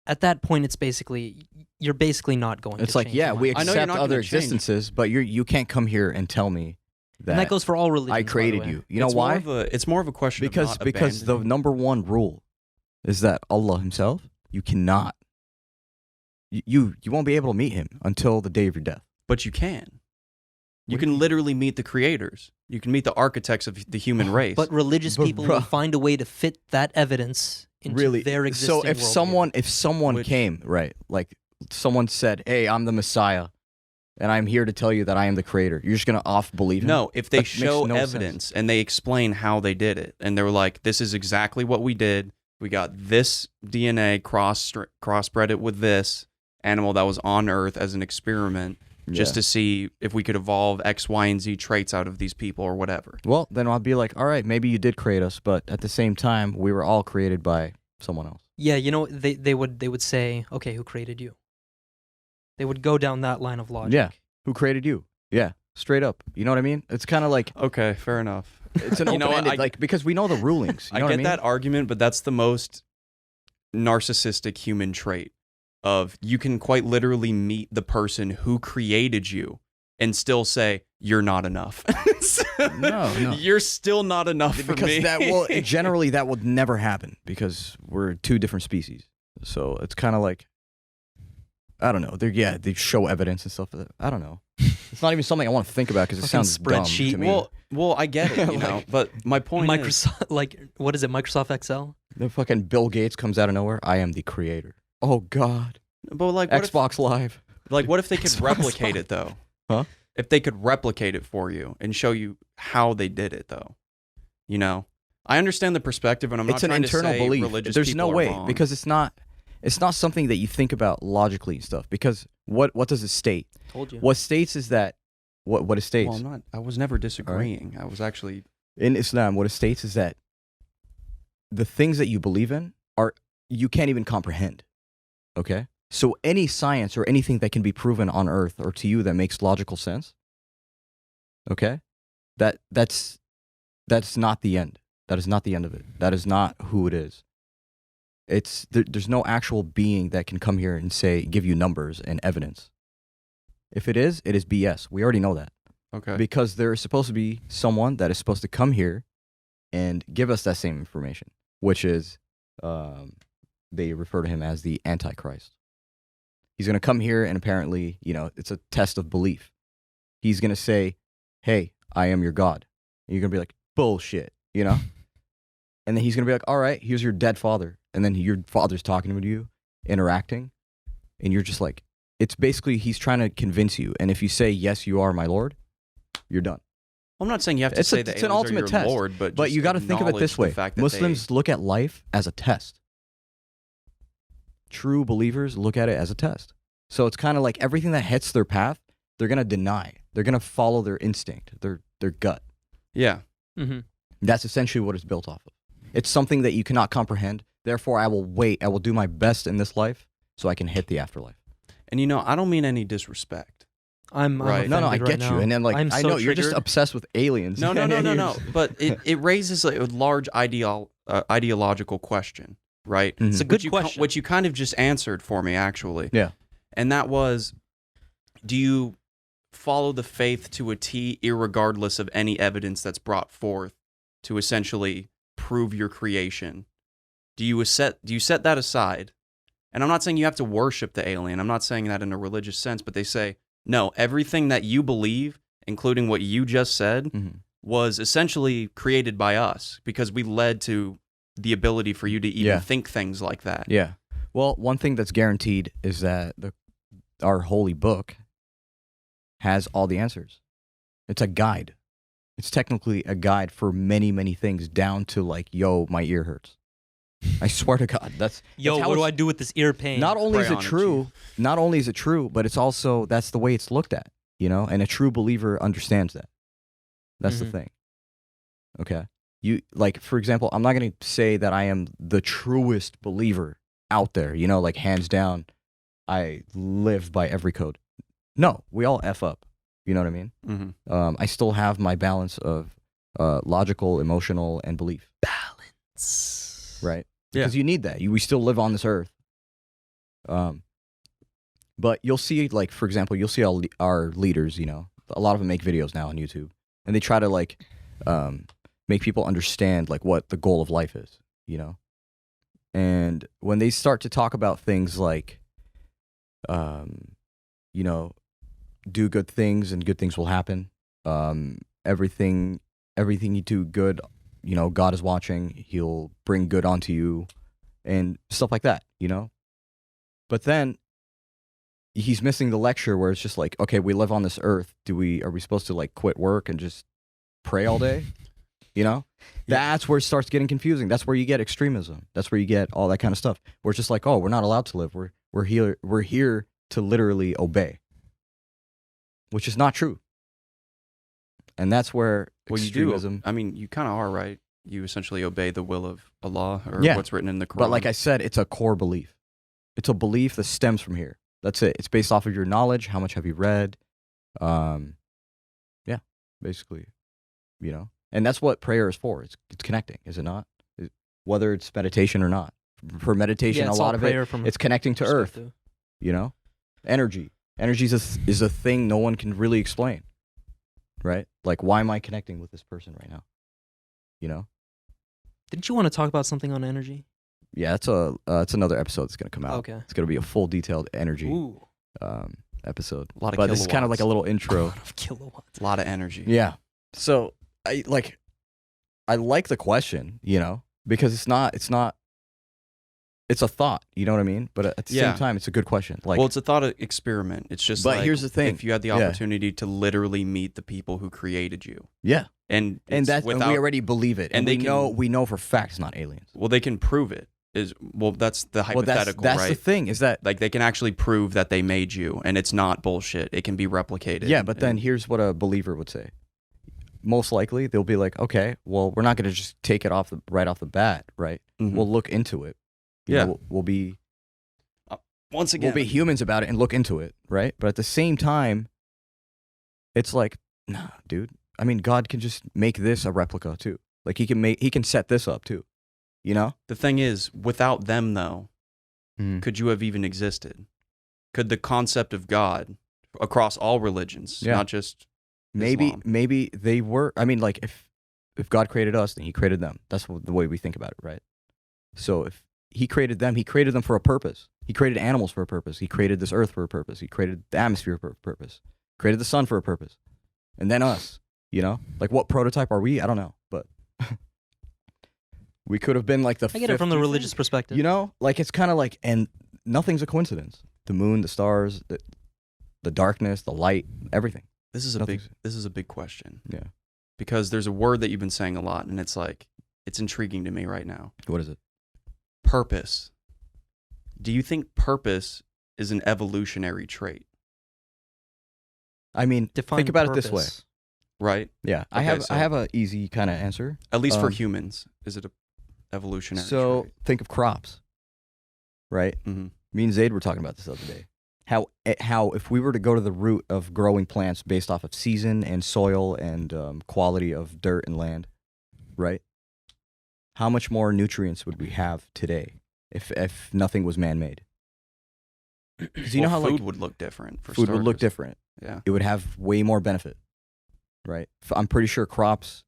At that point, you're basically not going It's to like, change yeah, your we mind. I know you're accept not gonna other change. existences, but you can't come here and tell me that, And that goes for all religions. I by the created way. you. You know It's why? It's more of a question Because of not because the abandoning. number one rule is that Allah Himself, you cannot, you won't be able to meet Him until the day of your death. But you can. You What do can literally meet the creators. You can meet the architects of the human race. But religious But people bruh. will find a way to fit that evidence into their existing So if worldview. someone Which- came, right, like someone said, "Hey, I'm the Messiah, and I'm here to tell you that I am the Creator," you're just gonna off believe him? No, if they That makes show no sense. evidence and they explain how they did it, and they're like, this is exactly what we did. We got this DNA, crossbred it with this animal that was on Earth as an experiment, just to see if we could evolve X, Y, and Z traits out of these people or whatever. Well, then I'll be like, all right, maybe you did create us, but at the same time, we were all created by someone else. Yeah, they would say, okay, who created you? They would go down that line of logic. Yeah. Who created you? Yeah, straight up. You know what I mean? It's kind of like Okay, fair enough. it's an You know what, open-ended, like because we know the rulings. You I know get what I mean? that argument, but that's the most narcissistic human trait of you can quite literally meet the person who created you and still say you're not enough. No. You're still not enough for because me. generally that would never happen because we're two different species. So it's kind of like I don't know. They show evidence and stuff. I don't know. It's not even something I want to think about because it Fucking sounds dumb spreadsheet. to me. well, I get it, but my point is, Microsoft, like, what is it? Microsoft Excel? The fucking Bill Gates comes out of nowhere. I am the creator. Oh God. but like, what Xbox Live. what if they could Xbox replicate Live. it though? Huh? If they could replicate it for you and show you how they did it though, I understand the perspective, and I'm It's not an trying internal to say belief. religious There's people no are way wrong. because it's not something that you think about logically and stuff. Because what does it state? Told you. What states is that what it states Well, I was never disagreeing. I was actually in Islam. What it states is that the things that you believe in you can't even comprehend. Okay, so any science or anything that can be proven on Earth or to you that makes logical sense. Okay, that's not the end. That is not the end of it. That is not who it is. There's no actual being that can come here and give you numbers and evidence. If it is BS. We already know that. okay. Because there is supposed to be someone that is supposed to come here and give us that same information, which is they refer to him as the Antichrist. He's going to come here and apparently, it's a test of belief. He's going to say, hey, I am your God. And you're going to be like, bullshit, And then he's going to be like, all right, here's your dead father. And then your father's talking to you, interacting. And you're just like, it's basically, he's trying to convince you. And if you say, yes, you are my Lord, you're done. I'm not saying you have to say that it's an ultimate test, Lord, but you got to think of it this way. Muslims look at life as a test. True believers look at it as a test. So it's kind of like everything that hits their path, they're going to deny. They're going to follow their instinct, their gut. Yeah. Mm-hmm. That's essentially what it's built off of. It's something that you cannot comprehend. Therefore, I will wait. I will do my best in this life so I can hit the afterlife. And I don't mean any disrespect. I'm right. offended I get right you. now. And then I know you're just obsessed with aliens. No. But it raises a large ideological question, right? Mm-hmm. It's a good question. Which you kind of just answered for me, actually. Yeah. And that was, do you follow the faith to a T, irregardless of any evidence that's brought forth to essentially prove your creation? Do you set that aside? And I'm not saying you have to worship the alien. I'm not saying that in a religious sense, but they say, no, everything that you believe, including what you just said, Mm-hmm. was essentially created by us because we led to the ability for you to even think things like that. Yeah. Well, one thing that's guaranteed is that our holy book has all the answers. It's a guide. It's technically a guide for many, many things, down to like, yo, my ear hurts. I swear to God, that's Yo, what do I do with this ear pain? Not only is Pray it on it, true, but it's also that's the way it's looked at, and a true believer understands that. That's the thing. Okay. You like, for example, I'm not going to say that I am the truest believer out there, like hands down, I live by every code. No, we all F up. You know what I mean? Mm-hmm. I still have my balance of logical, emotional, and belief. Balance. Right? Yeah. Because you need that. We still live on this earth. But you'll see, like, for example, you'll see our leaders, a lot of them make videos now on YouTube. And they try to, like, make people understand, like, what the goal of life is, And when they start to talk about things like, do good things and good things will happen. Everything you do good, God is watching. He'll bring good onto you and stuff like that, But then he's missing the lecture where it's just like, okay, we live on this earth. Are we supposed to like quit work and just pray all day? That's where it starts getting confusing. That's where you get extremism. That's where you get all that kind of stuff. Where it's just like, oh, we're not allowed to live. We're here to literally obey, which is not true. And that's where extremism. You do. I mean, you kind of are, right? You essentially obey the will of Allah or what's written in the Quran. But like I said, it's a core belief. It's a belief that stems from here. That's it. It's based off of your knowledge. How much have you read? Basically, And that's what prayer is for. It's connecting, is it not? Whether it's meditation or not. For meditation, a lot of it's connecting to earth. Energy. Energy is a thing no one can really explain. Right? Like, why am I connecting with this person right now? Didn't you want to talk about something on energy? Yeah, it's another episode that's going to come out. Okay. It's going to be a full detailed energy Ooh. episode. A lot of but kilowatts. this is kind of like a little intro. A lot of kilowatts. A lot of energy. Yeah. So I like the question, because it's a thought, you know what I mean? But at the same time, it's a good question. Like, well, it's a thought experiment. It's just But here's the thing. If you had the opportunity to literally meet the people who created you. Yeah. And we already believe it. And we know for fact it's not aliens. Well, they can prove it. That's the hypothetical, that's right? the thing, is that like they can actually prove that they made you and it's not bullshit. It can be replicated. Yeah, but then here's what a believer would say. Most likely, they'll be like, okay, well, we're not going to just take it right off the bat, right? Mhm. We'll look into it. We'll be once again, we'll be humans about it and look into it, right? But at the same time, it's like, nah, dude. I mean, God can just make this a replica too. Like he can set this up too. The thing is, without them though, could you have even existed? Could the concept of God across all religions, not just Islam. Maybe they were. I mean, like if God created us, then He created them. That's the way we think about it, right? So he created them. He created them for a purpose. He created animals for a purpose. He created this earth for a purpose. He created the atmosphere for a purpose. Created the sun for a purpose. And then us, you know? Like, what prototype are we? I don't know, but we could have been like the I get it from the 50 religious perspective. You know? Like, it's kind of like, and nothing's a coincidence. The moon, the stars, the darkness, the light, everything. This is a big question. Yeah. Because there's a word that you've been saying a lot, and it's like, it's intriguing to me right now. What is it? Purpose. Do you think purpose is an evolutionary trait? I mean, Define think about it this way. purpose. Right? Yeah, Okay, I have a easy kind of answer. At least for humans, is it a evolutionary So trait? think of crops, right? Mm-hmm. Me and Zaid were talking about this the other day. How if we were to go to the root of growing plants based off of season and soil and quality of dirt and land, right? How much more nutrients would we have today if nothing was man-made? Because you know how food like would look different. For food would look starters. different. Yeah. It would have way more benefit, right? I'm pretty sure crops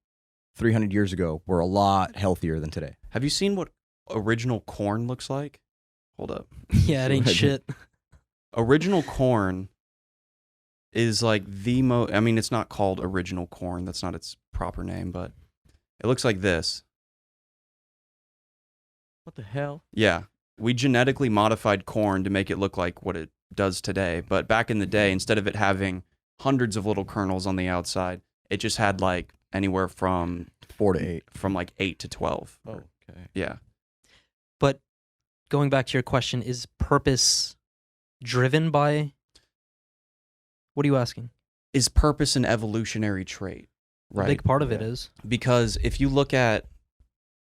300 years ago were a lot healthier than today. Have you seen what original corn looks like? Hold up. Yeah, it ain't shit. Original corn is like the most. I mean, it's not called original corn. That's not its proper name, but it looks like this. What the hell? Yeah. We genetically modified corn to make it look like what it does today. But back in the day, instead of it having hundreds of little kernels on the outside, it just had like anywhere from 4 to 8. From like 8 to 12. Oh, okay. Yeah. But going back to your question, is purpose driven by? What are you asking? Is purpose an evolutionary trait? A big part of it Yeah. is. Because if you look at,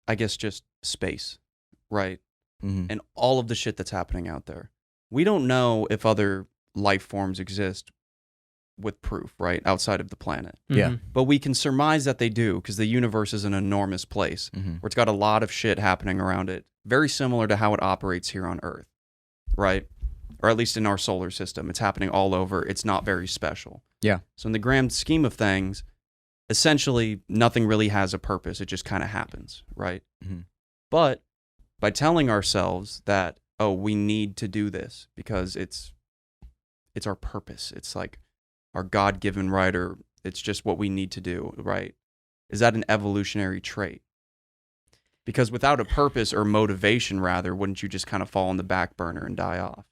I guess, just space, right? Mm-hmm. And all of the shit that's happening out there, we don't know if other life forms exist with proof, right? Outside of the planet. Yeah. Mhm. But we can surmise that they do because the universe is an enormous place Mm-hmm. where it's got a lot of shit happening around it, very similar to how it operates here on Earth, right? Or at least in our solar system. It's happening all over. It's not very special. Yeah. So in the grand scheme of things, essentially nothing really has a purpose. It just kind of happens, right? Mm-hmm. But by telling ourselves that, oh, we need to do this because it's our purpose. It's like our God-given right, or it's just what we need to do, right? Is that an evolutionary trait? Because without a purpose or motivation, rather, wouldn't you just kind of fall on the back burner and die off?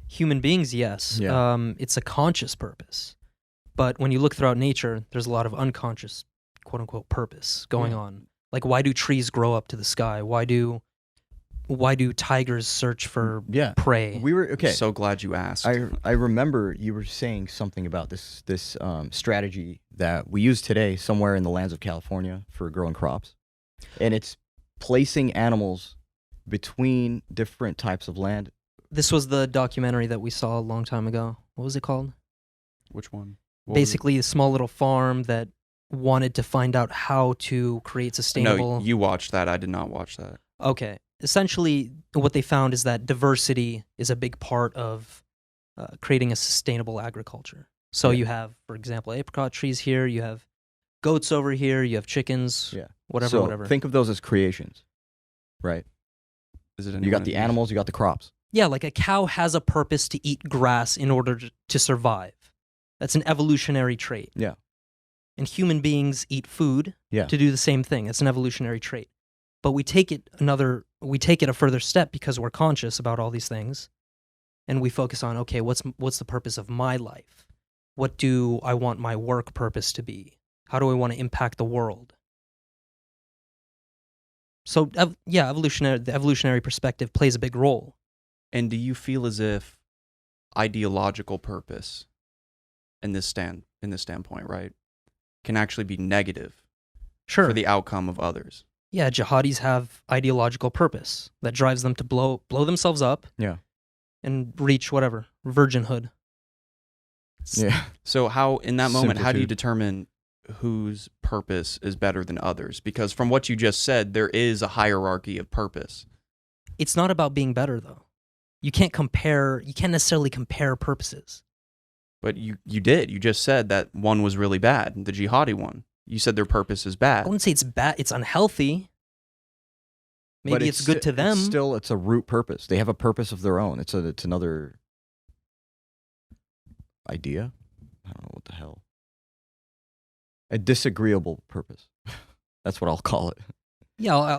Human beings, yes. Yeah. It's a conscious purpose. But when you look throughout nature, there's a lot of unconscious, quote unquote, purpose going on. Like, why do trees grow up to the sky? Why do tigers search for Yeah. prey? We were okay. So glad you asked. I remember you were saying something about this strategy that we use today somewhere in the lands of California for growing crops, and it's placing animals between different types of land. This was the documentary that we saw a long time ago. What was it called? Which one? What was it? Basically, a small little farm that wanted to find out how to create sustainable. No, you watched that. I did not watch that. Okay. Essentially, what they found is that diversity is a big part of creating a sustainable agriculture. So Yeah. you have, for example, apricot trees here, you have goats over here, you have chickens, Yeah. whatever. Think of those as creations, right? Is it? You got the animals, you got the crops. Yeah, like a cow has a purpose to eat grass in order to survive. That's an evolutionary trait. Yeah. And human beings eat food Yeah. to do the same thing. It's an evolutionary trait. But we take it a further step because we're conscious about all these things, and we focus on, okay, what's the purpose of my life? What do I want my work purpose to be? How do I want to impact the world? So the evolutionary perspective plays a big role. And do you feel as if ideological purpose in this standpoint, right, can actually be negative Sure. for the outcome of others? Yeah, jihadis have ideological purpose that drives them to blow themselves up. Yeah. And reach whatever virginhood. Yeah. So how, in that moment, how do you Simplitude. determine whose purpose is better than others? Because from what you just said, there is a hierarchy of purpose. It's not about being better though. You can't necessarily compare purposes. But you did. You just said that one was really bad, the jihadi one. You said their purpose is I bad. wouldn't say it's bad, it's unhealthy. Maybe it's good to them. It's a root purpose. They have a purpose of their own. It's another idea. I don't know what the hell. A disagreeable purpose. That's what I'll call it. Yeah,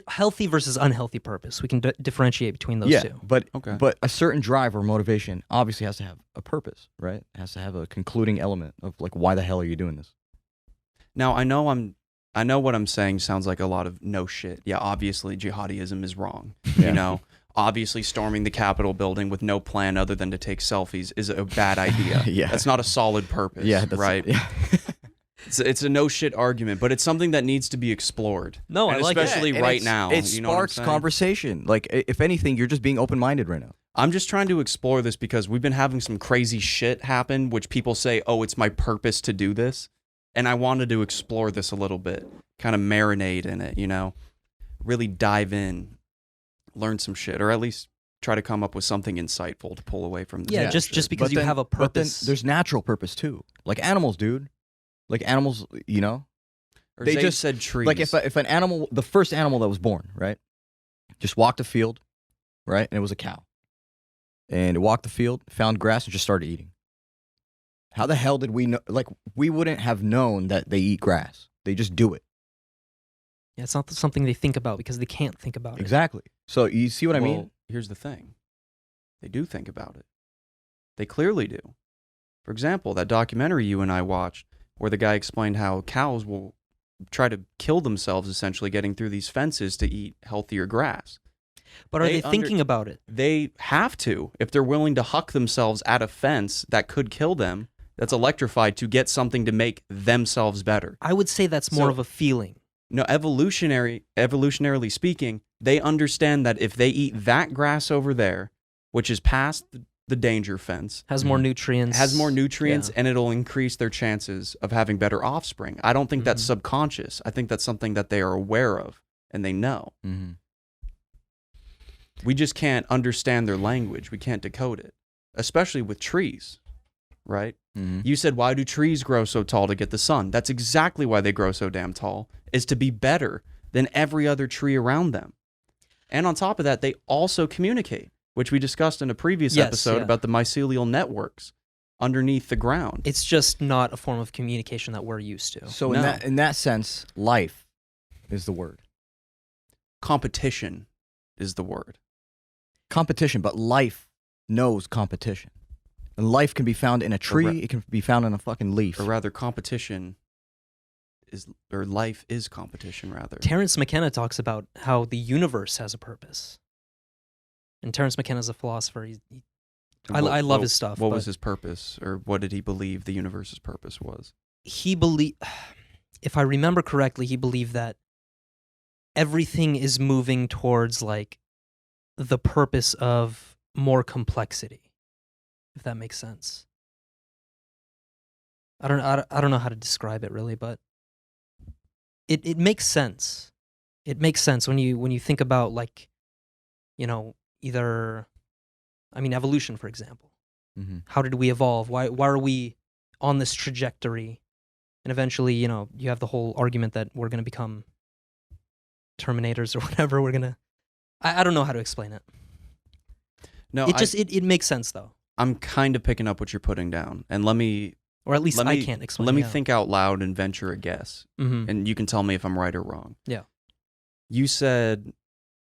healthy versus unhealthy purpose. We can differentiate between those two. But a certain drive or motivation obviously has to have a purpose, right? It has to have a concluding element of like, why the hell are you doing this? Now I know what I'm saying sounds like a lot of no shit. Yeah, obviously jihadism is wrong. Yeah. You know, obviously storming the Capitol building with no plan other than to take selfies is a bad idea. Yeah. That's not a solid purpose. Yeah, right. Yeah. It's a no shit argument, but it's something that needs to be explored. No, and I like especially it. right now. It you know what I'm sparks saying? conversation. Like, if anything, you're just being open-minded right now. I'm just trying to explore this because we've been having some crazy shit happen, which people say, oh, it's my purpose to do this. And I wanted to explore this a little bit, kind of marinate in it, you know, really dive in, learn some shit, or at least try to come up with something insightful to pull away from this. Yeah, just because you have a But then purpose. there's natural purpose too. Like animals, dude. Like animals, you know? Or They Zaid just said trees. Like if an animal, the first animal that was born, right? Just walked a field, right? And it was a cow. And it walked the field, found grass, and just started eating. How the hell did we know? Like, we wouldn't have known that they eat grass. They just do it. Yeah, it's not something they think about because they can't think about it. Exactly. So you see what I mean? Here's the thing. They do think about it. They clearly do. For example, that documentary you and I watched where the guy explained how cows will try to kill themselves essentially getting through these fences to eat healthier grass. But are they thinking about it? They have to. If they're willing to huck themselves at a fence that could kill them, that's electrified to get something to make themselves better. I would say that's more of a feeling. No, evolutionarily speaking, they understand that if they eat that grass over there, which is past the danger fence, Has more nutrients. Yeah. and it'll increase their chances of having better offspring. I don't think that's subconscious. I think that's something that they are aware of and they know. Mm-hmm. We just can't understand their language. We can't decode it, especially with trees, right? Mm-hmm. You said, why do trees grow so tall to get the sun? That's exactly why they grow so damn tall, is to be better than every other tree around them. And on top of that, they also communicate, which we discussed in a previous episode about the mycelial networks underneath the ground. It's just not a form of communication that we're used to. So No. in that sense, life is the word. Competition is the word. Competition, but life knows competition. And life can be found in a tree, it can be found in a fucking leaf. Or rather, life is competition, rather. Terence McKenna talks about how the universe has a purpose. And Terence McKenna's a philosopher. I love his stuff. What was his purpose, or what did he believe the universe's purpose was? If I remember correctly, he believed that everything is moving towards like the purpose of more complexity, if that makes sense. I don't know how to describe it really, but it makes sense. It makes sense when you think about, like, you know, evolution, for example. Mm-hmm. How did we evolve? Why are we on this trajectory? And eventually, you know, you have the whole argument that we're going to become Terminators or whatever. I don't know how to explain it. No, It makes sense though. I'm kind of picking up what you're putting down, and Or at least I can't explain. Let me think out loud and venture a guess, Mm-hmm. and you can tell me if I'm right or wrong. Yeah. You said,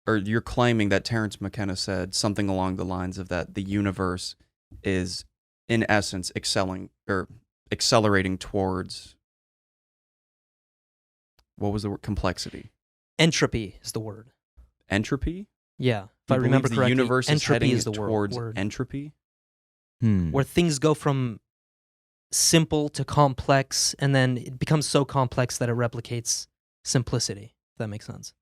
or you're claiming that Terence McKenna said something along the lines of that the universe is, in essence, accelerating towards, what was the word? Complexity. Entropy is the word. Entropy? Yeah. If You I remember believe correctly, the universe is entropy heading is the towards word. entropy? Where things go from simple to complex, and then it becomes so complex that it replicates simplicity, if that makes sense.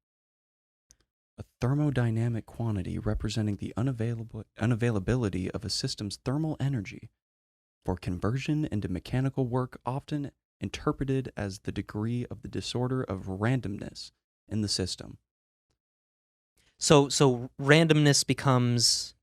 A thermodynamic quantity representing the unavailability of a system's thermal energy for conversion into mechanical work, often interpreted as the degree of the disorder of randomness in the system. So randomness becomes...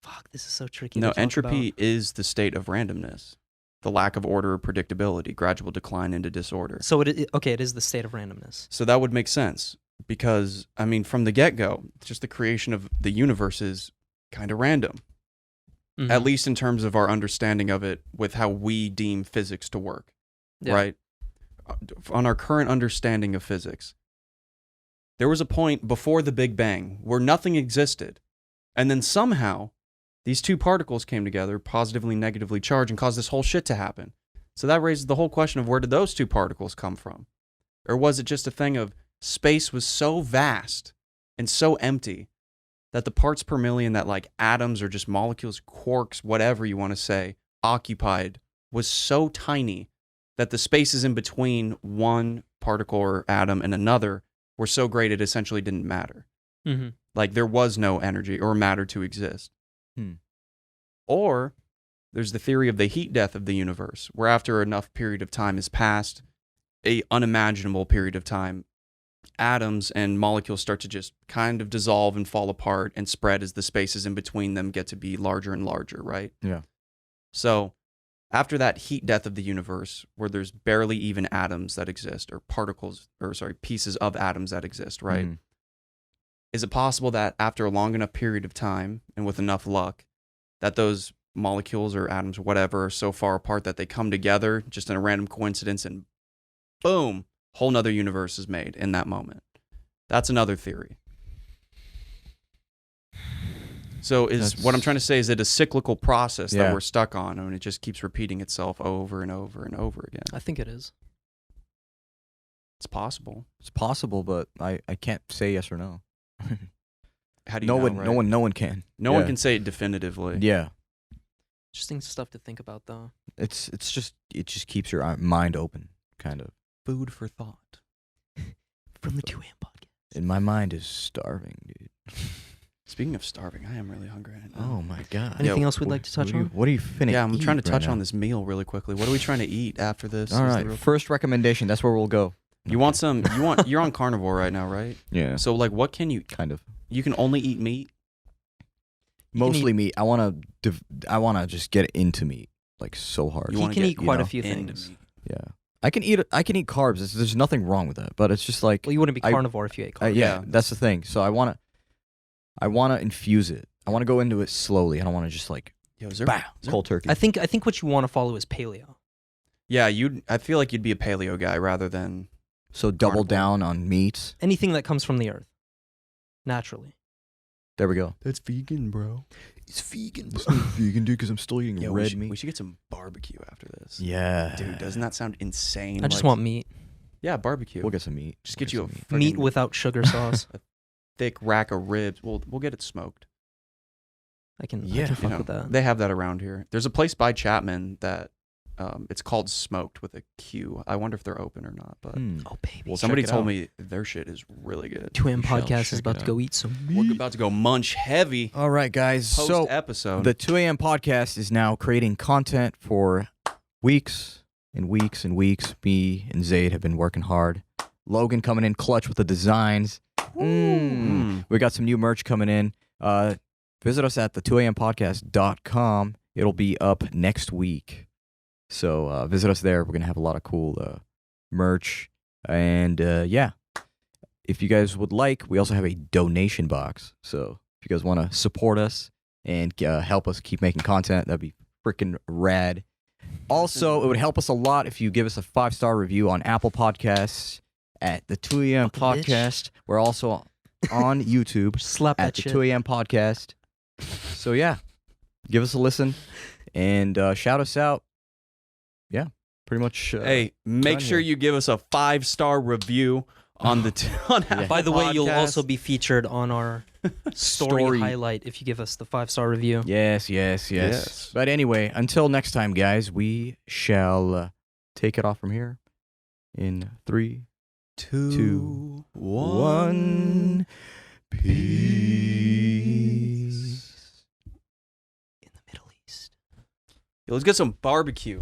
Fuck, this is so tricky. No, to talk entropy about. is the state of randomness, the lack of order or predictability, gradual decline into disorder. So it is the state of randomness. So that would make sense. because I mean, from the get-go, just the creation of the universe is kind of random. Mhm. At least in terms of our understanding of it with how we deem physics to work, Yeah. right? On our current understanding of physics, there was a point before the Big Bang where nothing existed. And then somehow these two particles came together, positively and negatively charged, and caused this whole shit to happen. So that raises the whole question of where did those two particles come from? Or was it just a thing of space was so vast and so empty that the parts per million that like atoms or just molecules, quarks, whatever you want to say, occupied was so tiny that the spaces in between one particle or atom and another were so great it essentially didn't matter. Mhm. Like there was no energy or matter to exist. Hmm. Or there's the theory of the heat death of the universe, where after enough period of time has passed, a unimaginable period of time, atoms and molecules start to just kind of dissolve and fall apart and spread as the spaces in between them get to be larger and larger, right? Yeah. So after that heat death of the universe, where there's barely even atoms that exist, or pieces of atoms that exist, right? Mhm. Is it possible that after a long enough period of time and with enough luck, that those molecules or atoms or whatever are so far apart that they come together just in a random coincidence and boom, whole nother universe is made in that moment? That's another theory. So what I'm trying to say is it a cyclical process that Yeah. we're stuck on, and it just keeps repeating itself over and over and over again. I think it is. It's possible. It's possible, but I can't say yes or no. How do you know, right? No one can. No one can say it definitively. Yeah. Interesting stuff to think about, though. It just keeps your mind open, kind of. Food for thought. From the 2 AM podcast. And my mind is starving, dude. Speaking of starving, I am really hungry right now. Oh my god. Anything else we'd like to touch on? What are you finna Yeah, I'm eat trying to touch right on now? this meal really quickly. What are we trying to eat after this? All Is right, the real- first recommendation. That's where we'll go. You want some? You're on carnivore right now, right? Yeah. So like, what can you? Kind of. You can only eat meat. Mostly meat. I wanna just get into meat like so hard. You He wanna can get, eat quite a know, few into things. meat. Yeah. I can eat carbs. There's nothing wrong with that. But it's just like Well, you wouldn't be I- carnivore if you ate carbs. yeah, Yeah. that's the thing. So I wanna infuse it. I wanna go into it slowly. I don't wanna just like Yo, is there, bam, is there- cold turkey. I think what you want to follow is paleo. Yeah, I feel like you'd be a paleo guy rather than. So double carnivore. down on meats. Anything that comes from the earth, naturally. There we go. That's vegan, bro. It's vegan. It's not vegan, dude, because I'm still eating Yo, red we meat. should get some barbecue after this. Yeah. Dude, doesn't that sound insane? I just Like- want meat. Yeah, barbecue. We'll get some meat. Just We'll get you a some meat. fucking Meat without sugar sauce. thick rack of ribs. We'll get it smoked. I can Yeah. fuck You know, with that. they have that around here. There's a place by Chapman that it's called Smoked with a Q. I wonder if they're open or not. But Hmm. Oh baby. Well, somebody check it told out. me their shit is really good. 2 AM We shall podcast is check about it to go eat some We're meat. about to go munch heavy All right, guys. post So episode. the 2 a.m. podcast is now creating content for weeks and weeks and weeks. Me and Zaid have been working hard. Logan coming in clutch with the designs. We got some new merch coming in. Visit us at the 2ampodcast.com. It'll be up next week. So visit us there. We're going to have a lot of cool merch. And yeah, if you guys would like, we also have a donation box. So if you guys want to support us and help us keep making content, that'd be freaking rad. Also, it would help us a lot if you give us a 5-star review on Apple Podcasts at the 2 a.m. Fucking bitch. podcast. We're also on YouTube Slap at that the shit. 2 a.m. podcast. So yeah, give us a listen and shout us out. Yeah, pretty much. Hey, make done sure here. you give us a 5-star review on the on Apple By the way, you'll Podcasts. also be featured on our story highlight if you give us the 5-star review. Yes. Yes. But anyway, until next time, guys, we shall take it off from here in 3, 2, 1. Peace. In the Middle East. Yo, let's get some barbecue.